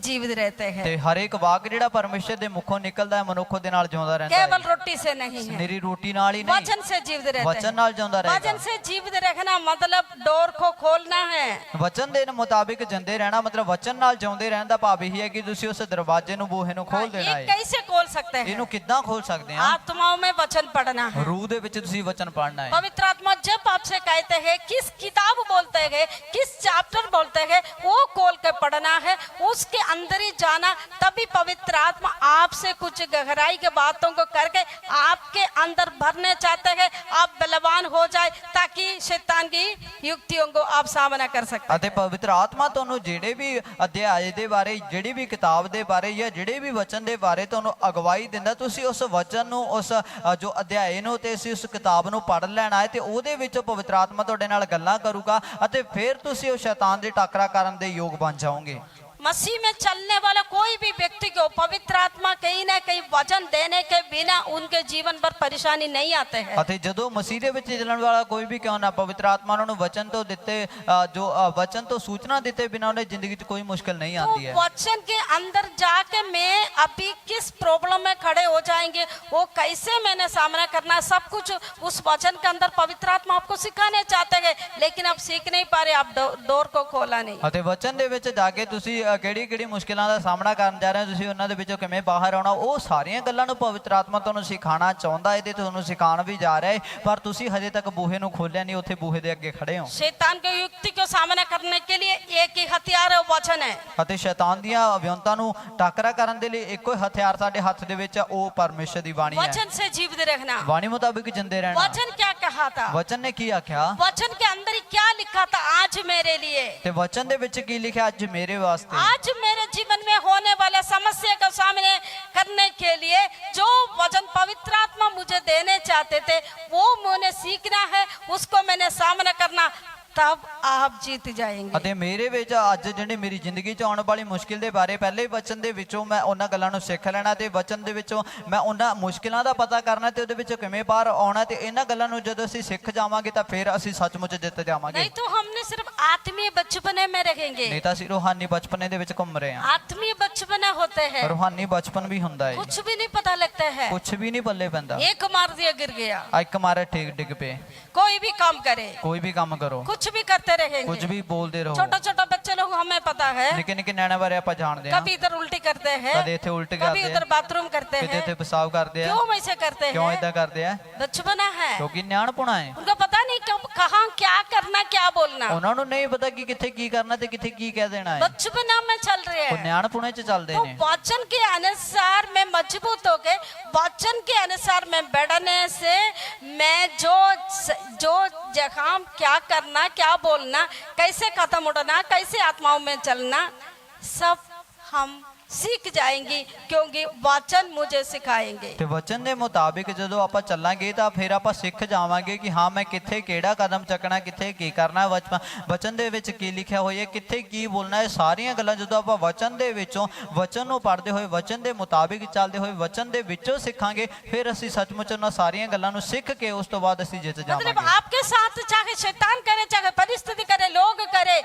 जीवित रहते हैं, ਤੇ ਹਰ ਇੱਕ ਵਾਕ ਜਿਹੜਾ ਪਰਮੇਸ਼ਰ ਦੇ ਮੁਖੋਂ ਨਿਕਲਦਾ ਹੈ ਮਨੁੱਖ ਦੇ ਨਾਲ ਜਿਉਂਦਾ ਰਹਿੰਦਾ ਹੈ। केवल रोटी से नहीं है, ਨਿਰੀ ਰੋਟੀ ਨਾਲ ਹੀ ਨਹੀਂ, वचन से जीवित रहते ਵਚਨ हैं। ਨਾਲ ਜਿਉਂਦਾ ਰਹੇਗਾ। वचन से जीवित रखना मतलब डोर को खोलना है। ਵਚਨ ਦੇ ਮੁਤਾਬਿਕ ਜਿੰਦੇ ਰਹਿਣਾ ਮਤਲਬ ਵਚਨ ਨਾਲ ਜਿਉਂਦੇ ਰਹਿਣ ਦਾ ਭਾਵ ਇਹ ਹੈ ਕਿ ਤੁਸੀਂ ਉਸ ਦਰਵਾਜ਼ੇ ਨੂੰ ਬੂਹੇ ਨੂੰ ਖੋਲ ਦੇਣਾ ये ਹੈ। कैसे खोल सकते हैं? ਇਹਨੂੰ ਕਿੱਦਾਂ ਖੋਲ ਸਕਦੇ ਹਾਂ? आत्माओं में वचन पढ़ना है। ਰੂਹ ਦੇ ਵਿੱਚ ਤੁਸੀਂ ਵਚਨ ਪੜ੍ਹਨਾ ਹੈ। पवित्र आत्मा जब आपसे कहते हैं किस किताब बोलते हैं, किस चैप्टर बोलते हैं, वो खोल के पढ़ना है, उसके अंदर ही जाना। तभी पवित्र आत्मा आपसे कुछ गहराई के बातों को करके आपके अंदर भरने चाहते हैं, आप बलवान हो जाए ताकि शैतान की युक्तियों को आप सामना कर सकते। ਅਤੇ ਪਵਿੱਤਰ ਆਤਮਾ ਤੁਹਾਨੂੰ ਜਿਹੜੇ ਵੀ ਅਧਿਆਇ ਦੇ ਬਾਰੇ, ਜਿਹੜੀ ਵੀ ਕਿਤਾਬ ਦੇ ਬਾਰੇ ਜਾਂ ਜਿਹੜੇ ਵੀ ਵਚਨ ਦੇ ਬਾਰੇ ਤੁਹਾਨੂੰ ਅਗਵਾਈ ਦਿੰਦਾ, ਤੁਸੀਂ ਉਸ ਵਚਨ ਨੂੰ, ਉਸ ਜੋ ਅਧਿਆਇ ਨੂੰ ਤੇ ਉਸ ਕਿਤਾਬ ਨੂੰ ਪੜ੍ਹ ਲੈਣਾ ਹੈ ਤੇ ਉਹਦੇ ਵਿੱਚੋਂ ਪਵਿੱਤਰ ਆਤਮਾ ਤੁਹਾਡੇ ਨਾਲ ਗੱਲਾਂ ਕਰੂਗਾ ਅਤੇ ਫਿਰ ਤੁਸੀਂ ਉਹ ਸ਼ੈਤਾਨ ਦੇ ਟਾਕਰਾ ਕਰਨ ਦੇ ਯੋਗ ਬਣ ਜਾਓਗੇ। मसीह में चलने वाला कोई भी व्यक्ति को पवित्र आत्मा कहीं ना कहीं वचन देने के बिना उनके जीवन पर परेशानी नहीं आते हैं। ਅਤੇ ਜਦੋਂ ਮਸੀਹ ਦੇ ਵਿੱਚ ਚੱਲਣ ਵਾਲਾ ਕੋਈ ਵੀ ਕਿਉਂ ਨਾ, ਪਵਿੱਤਰ ਆਤਮਾ ਉਹਨਾਂ ਨੂੰ ਵਚਨ ਤੋਂ ਦਿੱਤੇ ਜੋ ਵਚਨ ਤੋਂ ਸੂਚਨਾ ਦਿੱਤੇ ਬਿਨਾਂ ਉਹਨੇ ਜ਼ਿੰਦਗੀ 'ਚ ਕੋਈ ਮੁਸ਼ਕਲ ਨਹੀਂ ਆਉਂਦੀ ਹੈ। तो वचन के अंदर जाके मैं अभी किस प्रॉब्लम में खड़े हो जाएंगे, वो कैसे मैंने सामना करना, सब कुछ उस वचन के अंदर पवित्र आत्मा आपको सिखाने चाहते हैं, लेकिन आप सीख नहीं पा रहे, आप डोर को खोला नहीं। ਅਤੇ ਵਚਨ ਦੇ ਵਿੱਚ ਜਾ ਕੇ ਤੁਸੀਂ ਕਿਹੜੀ ਕਿਹੜੀ ਮੁਸ਼ਕਿਲਾਂ ਦਾ ਸਾਹਮਣਾ ਕਰਨ ਜਾ ਰਹੇ ਹੋ, ਤੁਸੀਂ ਉਹਨਾਂ ਦੇ ਵਿੱਚੋਂ ਕਿਵੇਂ ਬਾਹਰ ਆਉਣਾ, ਉਹ ਸਾਰੀਆਂ ਗੱਲਾਂ ਨੂੰ ਪਵਿੱਤਰ ਆਤਮਾ ਤੁਹਾਨੂੰ ਸਿਖਾਉਣਾ ਚਾਹੁੰਦਾ ਹੈ ਤੇ ਤੁਹਾਨੂੰ ਸਿਖਾਉਣ ਵੀ ਜਾ ਰਿਹਾ ਹੈ, ਪਰ ਤੁਸੀਂ ਹਜੇ ਤੱਕ ਬੂਹੇ ਨੂੰ ਖੋਲਿਆ ਨਹੀਂ, ਉੱਥੇ ਬੂਹੇ ਦੇ ਅੱਗੇ ਖੜੇ ਹੋ। शैतान की युक्ति को सामना करने के लिए एक ही हथियार है, वचन है। ਅਤੇ ਸ਼ੈਤਾਨ ਦੀਆਂ ਵਿਉਂਤਾਂ ਨੂੰ ਟਾਕਰਾ ਕਰਨ ਦੇ ਲਈ ਇੱਕੋ ਹੀ ਹਥਿਆਰ ਸਾਡੇ ਹੱਥ ਦੇ ਵਿੱਚ ਆ, ਉਹ ਪਰਮੇਸ਼ਰ ਦੀ ਬਾਣੀ ਹੈ। वचन से जीवित रहना। ਬਾਣੀ ਮੁਤਾਬਿਕ ਜਿੰਦੇ ਰਹਿਣਾ। वचन क्या कहा था? ਵਚਨ ਨੇ ਕੀ ਆਖਿਆ? वचन के अंदर ही क्या लिखा था? आज मेरे लिए, ਤੇ ਵਚਨ ਦੇ ਵਿੱਚ ਕੀ ਲਿਖਿਆ? ਅੱਜ ਮੇਰੇ ਵਾਸਤੇ। आज मेरे जीवन में होने वाले समस्या को सामने करने के लिए जो वचन पवित्र आत्मा मुझे देने चाहते थे, वो मैंने सीखना है, उसको मैंने सामना करना, तब आप जीत जाएंगे। ਅਤੇ ਮੇਰੇ ਵਿੱਚ ਅੱਜ ਜਿਹੜੀ ਮੇਰੀ ਜ਼ਿੰਦਗੀ 'ਚ ਆਉਣ ਵਾਲੀ ਮੁਸ਼ਕਿਲ ਦੇ ਬਾਰੇ ਪਹਿਲੇ ਵਚਨ ਦੇ ਵਿੱਚੋਂ ਮੈਂ ਉਹਨਾਂ ਗੱਲਾਂ ਨੂੰ ਸਿੱਖ ਲੈਣਾ ਤੇ ਵਚਨ ਦੇ ਵਿੱਚੋਂ ਮੈਂ ਉਹਨਾਂ ਮੁਸ਼ਕਿਲਾਂ ਦਾ ਪਤਾ ਕਰਨਾ ਤੇ ਉਹਦੇ ਵਿੱਚੋਂ ਕਿਵੇਂ ਬਾਹਰ ਆਉਣਾ ਤੇ ਇਹਨਾਂ ਗੱਲਾਂ ਨੂੰ ਜਦੋਂ ਅਸੀਂ ਸਿੱਖ ਜਾਵਾਂਗੇ ਤਾਂ ਫਿਰ ਅਸੀਂ ਸੱਚਮੁੱਚ ਜਿੱਤ ਜਾਵਾਂਗੇ। नहीं तो हमने सिर्फ आत्मीय बचपने में रहेंगे। ਨਹੀਂ ਤਾਂ ਅਸੀਂ ਰੂਹਾਨੀ ਬਚਪਨੇ ਦੇ ਵਿੱਚ ਘੁੰਮ ਰਹੇ ਹਾਂ। आत्मीय बचपना होते हैं, ਰੂਹਾਨੀ ਬਚਪਨ ਵੀ ਹੁੰਦਾ ਹੈ, कुछ भी नहीं पता लगता है। ਕੁਛ ਵੀ ਨਹੀਂ ਪੱਲੇ ਪੈਂਦਾ। एक मार दिया गिर गया। ਇੱਕ ਮਾਰੇ ਠੀਕ ਡਿੱਗ ਪਏ। कोई भी काम करे, ਕੋਈ ਵੀ ਕੰਮ ਕਰੋ, कुछ भी करते रहेंगे। ਕੁਝ ਵੀ ਬੋਲਦੇ ਰਹੋ। छोटा छोटा बच्चे लोग हमें पता है, ਨਿੱਕੇ ਨਿੱਕੇ ਨਿਆਣਿਆਂ ਬਾਰੇ ਆਪਾਂ ਜਾਣਦੇ ਹਾਂ। कभी इधर उल्टी करते हैं, ਕਦੇ ਇੱਥੇ ਉਲਟ कभी ਕਰਦੇ उधर ਆ, बाथरूम करते ਕਿਤੇ हैं। ਇੱਥੇ ਪਿਸ਼ਾਬ ਕਰਦੇ ਆ। क्यों ऐसे करते ਕਿਉਂ हैं? ਇਦਾਂ ਕਰਦੇ ਆ? बचपना है, ਕਿਉਂਕਿ ਨਿਆਣਪੁਣਾ ਹੈ। उनको पता नहीं कब कहाँ क्या करना, क्या बोलना। ਉਹਨਾਂ ਨੂੰ ਨਹੀਂ ਪਤਾ ਕਿ ਕਿੱਥੇ ਕੀ ਕਰਨਾ ਤੇ ਕਿੱਥੇ ਕੀ ਕਹਿ ਦੇਣਾ ਹੈ। बचपना में चल रहे ਉਹ हैं। ਨਿਆਣਪੁਣੇ 'ਚ ਚੱਲਦੇ तो ਨੇ। वचन के अनुसार मैं मजबूत हो गए, वचन के अनुसार मैं बढ़ने से मैं जो जगह क्या करना, क्या बोलना, कैसे कदम उड़ना, कैसे आत्माओं में चलना, सब हम सीख जाएंगी, क्योंकि वचन मुझे सिखाएंगे। ਤੇ ਵਚਨ ਦੇ ਮੁਤਾਬਿਕ ਜਦੋਂ ਆਪਾਂ ਚੱਲਾਂਗੇ ਤਾਂ ਫਿਰ ਆਪਾਂ ਸਿੱਖ ਜਾਵਾਂਗੇ ਕਿ ਹਾਂ ਮੈਂ ਕਿੱਥੇ ਕਿਹੜਾ ਕਦਮ ਚੱਕਣਾ, ਕਿੱਥੇ ਕੀ ਕਰਨਾ, ਵਚਨ ਦੇ ਵਿੱਚ ਕੀ ਲਿਖਿਆ ਹੋਇਆ ਹੈ, ਕਿੱਥੇ ਕੀ ਬੋਲਣਾ ਹੈ। ਸਾਰੀਆਂ ਗੱਲਾਂ ਜਦੋਂ ਆਪਾਂ ਵਚਨ ਦੇ ਵਿੱਚੋਂ ਵਚਨ ਨੂੰ ਪੜ੍ਹਦੇ ਹੋਏ, ਵਚਨ ਦੇ ਮੁਤਾਬਿਕ ਚੱਲਦੇ ਹੋਏ, ਵਚਨ ਦੇ ਵਿੱਚੋਂ ਸਿੱਖਾਂਗੇ, ਫਿਰ ਅਸੀਂ ਸੱਚਮੁੱਚ ਉਹਨਾਂ ਸਾਰੀਆਂ ਗੱਲਾਂ ਨੂੰ ਸਿੱਖ ਕੇ ਉਸ ਤੋਂ ਬਾਅਦ ਅਸੀਂ ਜਿੱਤ मतलब ਜਾਵਾਂਗੇ। आपके साथ चाहे शैतान करे, चाहे परिस्थिति करे, लोग करे,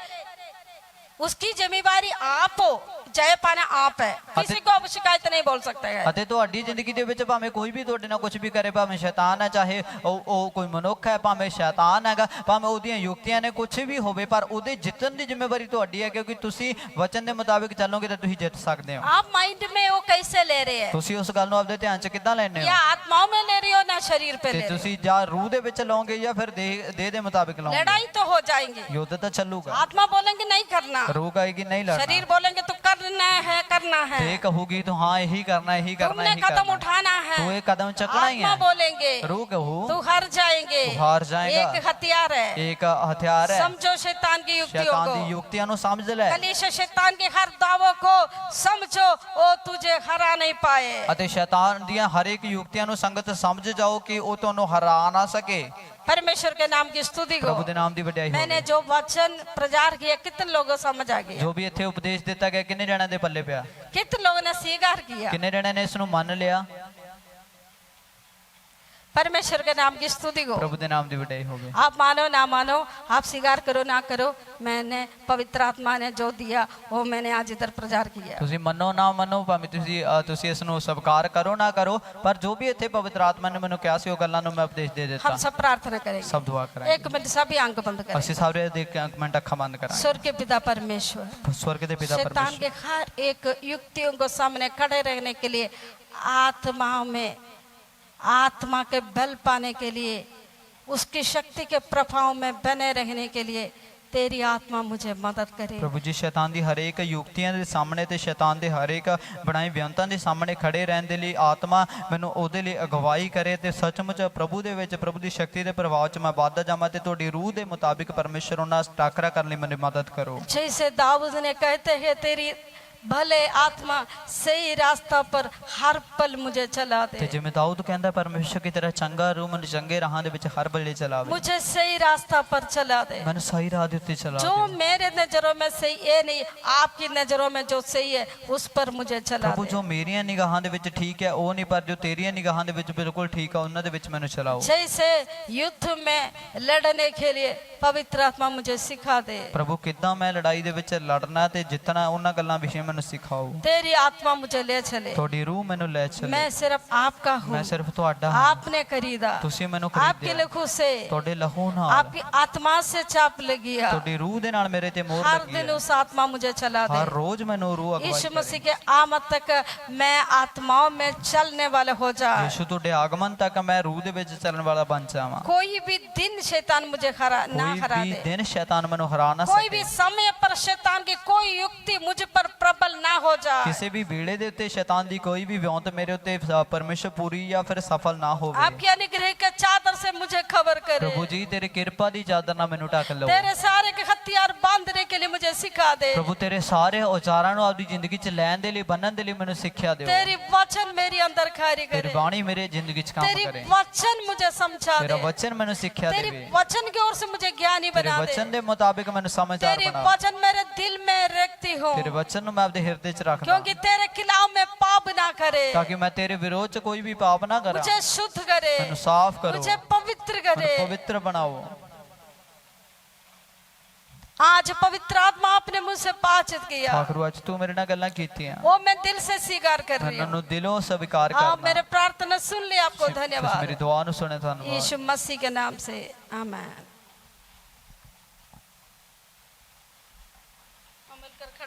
उसकी जिम्मेवारी आप हो। जय पाना आप है, किसी को अब शिकायत नहीं बोल सकते हैं। ਅਤੇ ਤੁਹਾਡੀ ਜ਼ਿੰਦਗੀ ਦੇ ਵਿੱਚ ਭਾਵੇਂ ਕੋਈ ਵੀ ਤੁਹਾਡੇ ਨਾਲ ਕੁਝ ਵੀ ਕਰੇ, ਭਾਵੇਂ ਸ਼ੈਤਾਨ ਹੈ, ਚਾਹੇ ਉਹ ਕੋਈ ਮਨੁੱਖ ਹੈ, ਭਾਵੇਂ ਸ਼ੈਤਾਨ ਹੈਗਾ, ਭਾਵੇਂ ਉਹਦੀਆਂ ਯੁਕਤੀਆਂ ਨੇ, ਕੁਝ ਵੀ ਹੋਵੇ, ਪਰ ਉਹਦੇ ਜਿੱਤਣ ਦੀ ਜ਼ਿੰਮੇਵਾਰੀ ਤੁਹਾਡੀ ਹੈ, ਕਿਉਂਕਿ ਤੁਸੀਂ ਵਚਨ ਦੇ ਮੁਤਾਬਿਕ ਚੱਲੋਗੇ ਤਾਂ ਤੁਸੀਂ ਜਿੱਤ ਸਕਦੇ ਹੋ। आप माइंड में वो कैसे ले रहे हैं, ਤੁਸੀਂ ਉਸ ਗੱਲ ਨੂੰ ਆਪਦੇ ਧਿਆਨ 'ਚ ਕਿੱਦਾਂ ਲੈਣੇ या ਹੋ? आत्माओं में ले रही हो ना शरीर पे ਤੇ ले रही ਤੁਸੀਂ ਜਾਂ ਰੂਹ ਦੇ ਵਿੱਚ ਲਾਓਗੇ ਜਾਂ ਫਿਰ ਦੇਹ ਦੇ ਮੁਤਾਬਿਕ हो? ਲਾਓਗੇ। लड़ाई तो हो जाएंगे, ਯੁੱਧ ਤਾਂ ਚੱਲੂਗਾ, आत्मा बोलेंगे नहीं करना, ਰੂਹ ਕਹੇਗੀ ਨਹੀਂ ਲੜਨਾ, शरीर बोलेंगे तो करना है करना है, ਤੇ ਕਹੂਗੀ ਤੂੰ ਹਾਂ ਇਹੀ ਕਰਨਾ, ਇਹੀ ਕਰਨਾ, तुमने ਇਹੀ कदम ਕਰਨਾ, उठाना है। ਤੂੰ ਇਹ ਕਦਮ ਚੱਕਣਾ ਹੀ आत्मा ਹੈ। बोलेंगे रूह कहू तू हार जाएंगे, तू हार जाएगा। एक हथियार है, एक हथियार है, समझो शैतान की युक्तियों शैतान को, दी युक्तियां नु समझ ले, कलीसिया शैतान के हर दावों को समझो, वो तुझे हरा नहीं पाए। ਅਤੇ ਸ਼ੈਤਾਨ ਦੀਆਂ ਹਰ ਇੱਕ ਯੁਕਤੀਆਂ ਨੂੰ ਸੰਗਤ ਸਮਝ ਜਾਓ ਕਿ ਉਹ ਤੁਹਾਨੂੰ ਹਰਾ ਨਾ ਸਕੇ। परमेश्वर के नाम की स्तुति ਪ੍ਰਭੂ को ਦੇ ਨਾਮ ਦੀ ਵਡਿਆਈ मैंने ਹੋਵੇ। जो वचन प्रचार किया कितने लोगों को समझ आ गया, ਜੋ ਵੀ ਇੱਥੇ ਉਪਦੇਸ਼ ਦਿੱਤਾ ਗਿਆ ਕਿੰਨੇ ਜਣਿਆਂ ਦੇ ਪੱਲੇ ਪਿਆ, कितने लोगों ने स्वीकार किया। ਕਿੰਨੇ ਜਣਿਆਂ ਨੇ ਇਸ ਨੂੰ ਮੰਨ ਲਿਆ। परमेश्वर के नाम की स्तुति को, ਪ੍ਰਭੂ ਦੇ ਨਾਮ ਦੀ ਵਡਿਆਈ ਹੋਵੇ। आप मानो ना मानो, आप स्वीकार करो ना करो, मैंने पवित्र आत्मा ने जो दिया वो मैंने आज इधर प्रचार किया। ਤੁਸੀਂ ਮੰਨੋ ਨਾ ਮੰਨੋ, ਭਾਵੇਂ ਤੁਸੀਂ ਇਸ ਨੂੰ ਸਵੀਕਾਰ ਕਰੋ ਨਾ ਕਰੋ, ਪਰ ਜੋ ਵੀ ਇੱਥੇ ਪਵਿੱਤਰ ਆਤਮਾ ਨੇ ਮੈਨੂੰ ਕਿਹਾ ਸੀ ਉਹ ਗੱਲਾਂ ਨੂੰ ਮੈਂ ਉਪਦੇਸ਼ ਦੇ ਦਿੱਤਾ। हम सब प्रार्थना करेंगे, ਸਭ ਦੁਆ ਕਰਾਂਗੇ। एक मिनट सभी आंख बंद करें। ਅਸੀਂ ਸਾਰੇ ਦੇ ਕੇ ਇੱਕ ਮਿੰਟ ਅੱਖਾਂ ਬੰਦ ਕਰਾਂਗੇ। स्वर्ग के पिता परमेश्वर, स्वर्ग के पिता शैतान परमेश्वर, के हर एक युक्तियों को सामने खड़े रहने के लिए, आत्माओं में आत्मा के बल पाने के लिए, उसकी शक्ति के प्रभाव में बने रहने के लिए तेरी आत्मा मुझे मदद करे। ਪ੍ਰਭੂ ਜੀ ਸ਼ੈਤਾਨ ਦੀ ਹਰੇਕ ਯੁਕਤੀਆਂ ਦੇ ਸਾਹਮਣੇ ਤੇ ਸ਼ੈਤਾਨ ਦੇ ਹਰੇਕ ਬਣਾਈ ਵਿਅੰਤਾਂ ਦੇ ਸਾਹਮਣੇ ਖੜੇ ਰਹਿਣ ਦੇ ਲਈ ਆਤਮਾ ਮੈਨੂੰ ਉਹਦੇ ਲਈ ਅਗਵਾਈ ਕਰੇ, ਤੇ ਸੱਚਮੁੱਚ ਪ੍ਰਭੂ ਦੇ ਵਿੱਚ ਪ੍ਰਭੂ ਦੀ ਸ਼ਕਤੀ ਦੇ ਪ੍ਰਭਾਵ 'ਚ ਮੈਂ ਵੱਧਦਾ ਜਾਵਾਂ, ਤੇ ਤੁਹਾਡੀ ਰੂਹ ਦੇ ਮੁਤਾਬਿਕ ਪਰਮੇਸ਼ਰ ਉਹਨਾਂ ਟਾਕਰਾ ਕਰਨ ਲਈ ਮੈਨੂੰ ਮਦਦ ਕਰੋ। जैसे दाऊद ने कहते हैं तेरी भले आत्मा सही रास्ता पर हर पल मुझे चला ਤੇ दे, ਜਿਵੇਂ ਦਾਊਦ ਕਹਿੰਦਾ ਪਰਮੇਸ਼ਰ ਕੀ ਤਰ੍ਹਾਂ ਚੰਗਾ ਰੂਹ ਮੈਨੂੰ ਚੰਗੇ ਰਾਹਾਂ ਦੇ ਵਿੱਚ ਹਰ ਵੇਲੇ ਚਲਾਵੇ, मुझे सही रास्ता पर चला दे। ਮੈਨੂੰ ਸਹੀ ਰਾਹ ਦੇ ਉੱਤੇ ਚਲਾ जो ਦੇ। मेरे नजरों में सही ये नहीं, आपकी नजरों में जो सही है उस पर मुझे चला ਪ੍ਰਭੂ दे। ਜੋ ਮੇਰੀਆਂ ਨਿਗਾਹਾਂ ਦੇ ਵਿੱਚ ਠੀਕ ਹੈ ਉਹ ਨਹੀਂ, ਪਰ ਜੋ ਤੇਰੀਆਂ ਨਿਗਾਹਾਂ ਦੇ ਵਿੱਚ ਬਿਲਕੁਲ ਠੀਕ ਆ ਉਹਨਾਂ ਦੇ ਵਿੱਚ ਮੈਨੂੰ ਚਲਾਓ। जैसे युद्ध में लड़ने के लिए पवित्र आत्मा मुझे सिखा दे। ਪ੍ਰਭੂ ਕਿੱਦਾਂ ਮੈਂ ਲੜਾਈ ਦੇ ਵਿੱਚ ਲੜਨਾ ਤੇ ਜਿੱਤਣਾ ਉਹਨਾਂ ਗੱਲਾਂ ਵਿਸ਼ੇ ਮੈਨੂੰ ਸਿਖਾਓ। तेरी आत्मा मुझे ले चले, ਤੁਹਾਡੀ ਰੂਹ ਮੈਨੂੰ ਲੈ ਚੱਲੇ, मैं सिर्फ आपका हूँ, ਮੈਂ ਸਿਰਫ ਤੁਹਾਡਾ ਹਾਂ, आपने खरीदा, ਤੁਸੀਂ ਮੈਨੂੰ आपके ਖਰੀਦਿਆ, लहू से, ਤੁਹਾਡੇ ਲਹੂ ਨਾਲ, आपकी आत्मा से चाप लगी है। ਤੁਹਾਡੀ ਰੂਹ ਦੇ ਨਾਲ ਮੇਰੇ ਤੇ ਮੋਹਰ हर ਲੱਗੀ दिन ਹੈ। उस आत्मा मुझे चला ਹਰ दे। ਰੋਜ਼ ਮੈਨੂੰ ਰੂਹ ਅਗਵਾਈ यीशु ਕਰੇ। मसीह के आमद तक मैं आत्माओं में चलने वाला हो जाए। ਯਿਸੂ ਤੁਹਾਡੇ ਆਗਮਨ ਤੱਕ ਮੈਂ ਰੂਹ ਦੇ ਵਿੱਚ ਚੱਲਣ ਵਾਲਾ ਬਣ ਜਾਵਾਂ। कोई भी दिन शैतान मुझे ना ਕੋਈ हरा ਵੀ दे, ਦਿਨ ਸ਼ੈਤਾਨ ਮੈਨੂੰ ਹਰਾ ਨਾ कोई ਸਕੇ। भी समय पर शैतान की कोई युक्ति मुझ पर प्रबल ना हो जाए। ਕਿਸੇ ਵੀ ਵੇਲੇ ਦੇ ਉੱਤੇ ਸ਼ੈਤਾਨ ਦੀ ਕੋਈ ਵੀ ਵਿਉਂਤ ਮੇਰੇ ਉੱਤੇ ਪਰਮੇਸ਼ਰ ਪੂਰੀ ਜਾਂ ਫਿਰ ਸਫਲ ਨਾ ਹੋਵੇ। आपके अनुग्रह के चादर से मुझे खबर करे, ਪ੍ਰਭੂ ਜੀ ਤੇਰੇ ਕਿਰਪਾ ਦੀ ਚਾਦਰ ਨਾਲ ਮੈਨੂੰ ਢੱਕ ਲਓ। तेरे सारे के हथियार बांधने के लिए मुझे सिखा दे। ਪ੍ਰਭੂ ਤੇਰੇ ਸਾਰੇ ਔਜ਼ਾਰਾਂ ਨੂੰ ਆਪਦੀ ਜ਼ਿੰਦਗੀ 'ਚ ਲੈਣ ਦੇ ਲਈ ਬੰਨਣ ਦੇ ਲਈ ਮੈਨੂੰ ਸਿੱਖਿਆ ਦਿਓ। तेरी वचन मेरे अंदर कार्य ਤੇਰੀ करे, ਬਾਣੀ ਮੇਰੇ ਜ਼ਿੰਦਗੀ 'ਚ ਕੰਮ तेरी ਕਰੇ। वचन मुझे समझा ਤੇਰਾ दे, ਵਚਨ ਮੈਨੂੰ ਸਿੱਖਿਆ तेरी ਦੇਵੇ। वचन की ओर से मुझे ज्ञानी ਤੇਰੇ बना ਵਚਨ दे, ਦੇ ਮੁਤਾਬਿਕ ਮੈਨੂੰ ਸਮਝਦਾਰ तेरी ਬਣਾ। वचन मेरे दिल में रखती हूँ, ਤੇਰੇ ਵਚਨ ਨੂੰ ਮੈਂ ਆਪਦੇ ਹਿਰਦੇ 'ਚ ਰੱਖਦਾ क्योंकि तेरे खिलाफ में पाप ना करे, ਤਾਂ ਕਿ ਮੈਂ ਤੇਰੇ ਵਿਰੋਧ 'ਚ ਕੋਈ ਵੀ ਪਾਪ ਨਾ ਕਰਾਂ। मुझे शुद्ध करे, ਮੈਨੂੰ ਸਾਫ਼ ਕਰੋ, मुझे पवित्र करे। ਮੈਨੂੰ ਪਵਿੱਤਰ ਬਣਾਓ। आज पवित्र आत्मा आपने मुझसे बातचीत किया, ਆਖਰੂ ਅੱਜ ਤੂੰ ਮੇਰੇ ਨਾਲ ਗੱਲਾਂ ਕੀਤੀਆਂ, वो मैं दिल से स्वीकार कर रही ਉਹਨਾਂ हूँ। ਨੂੰ ਦਿਲੋਂ ਸਵੀਕਾਰ आप ਕਰਨਾ। मेरे प्रार्थना सुन ले, आपको ਤੁਸੀਂ धन्यवाद। ਮੇਰੀ ਦੁਆ ਨੂੰ ਸੁਣੇ, ਧੰਨਵਾਦ। यीशु मसीह के नाम से आमीन।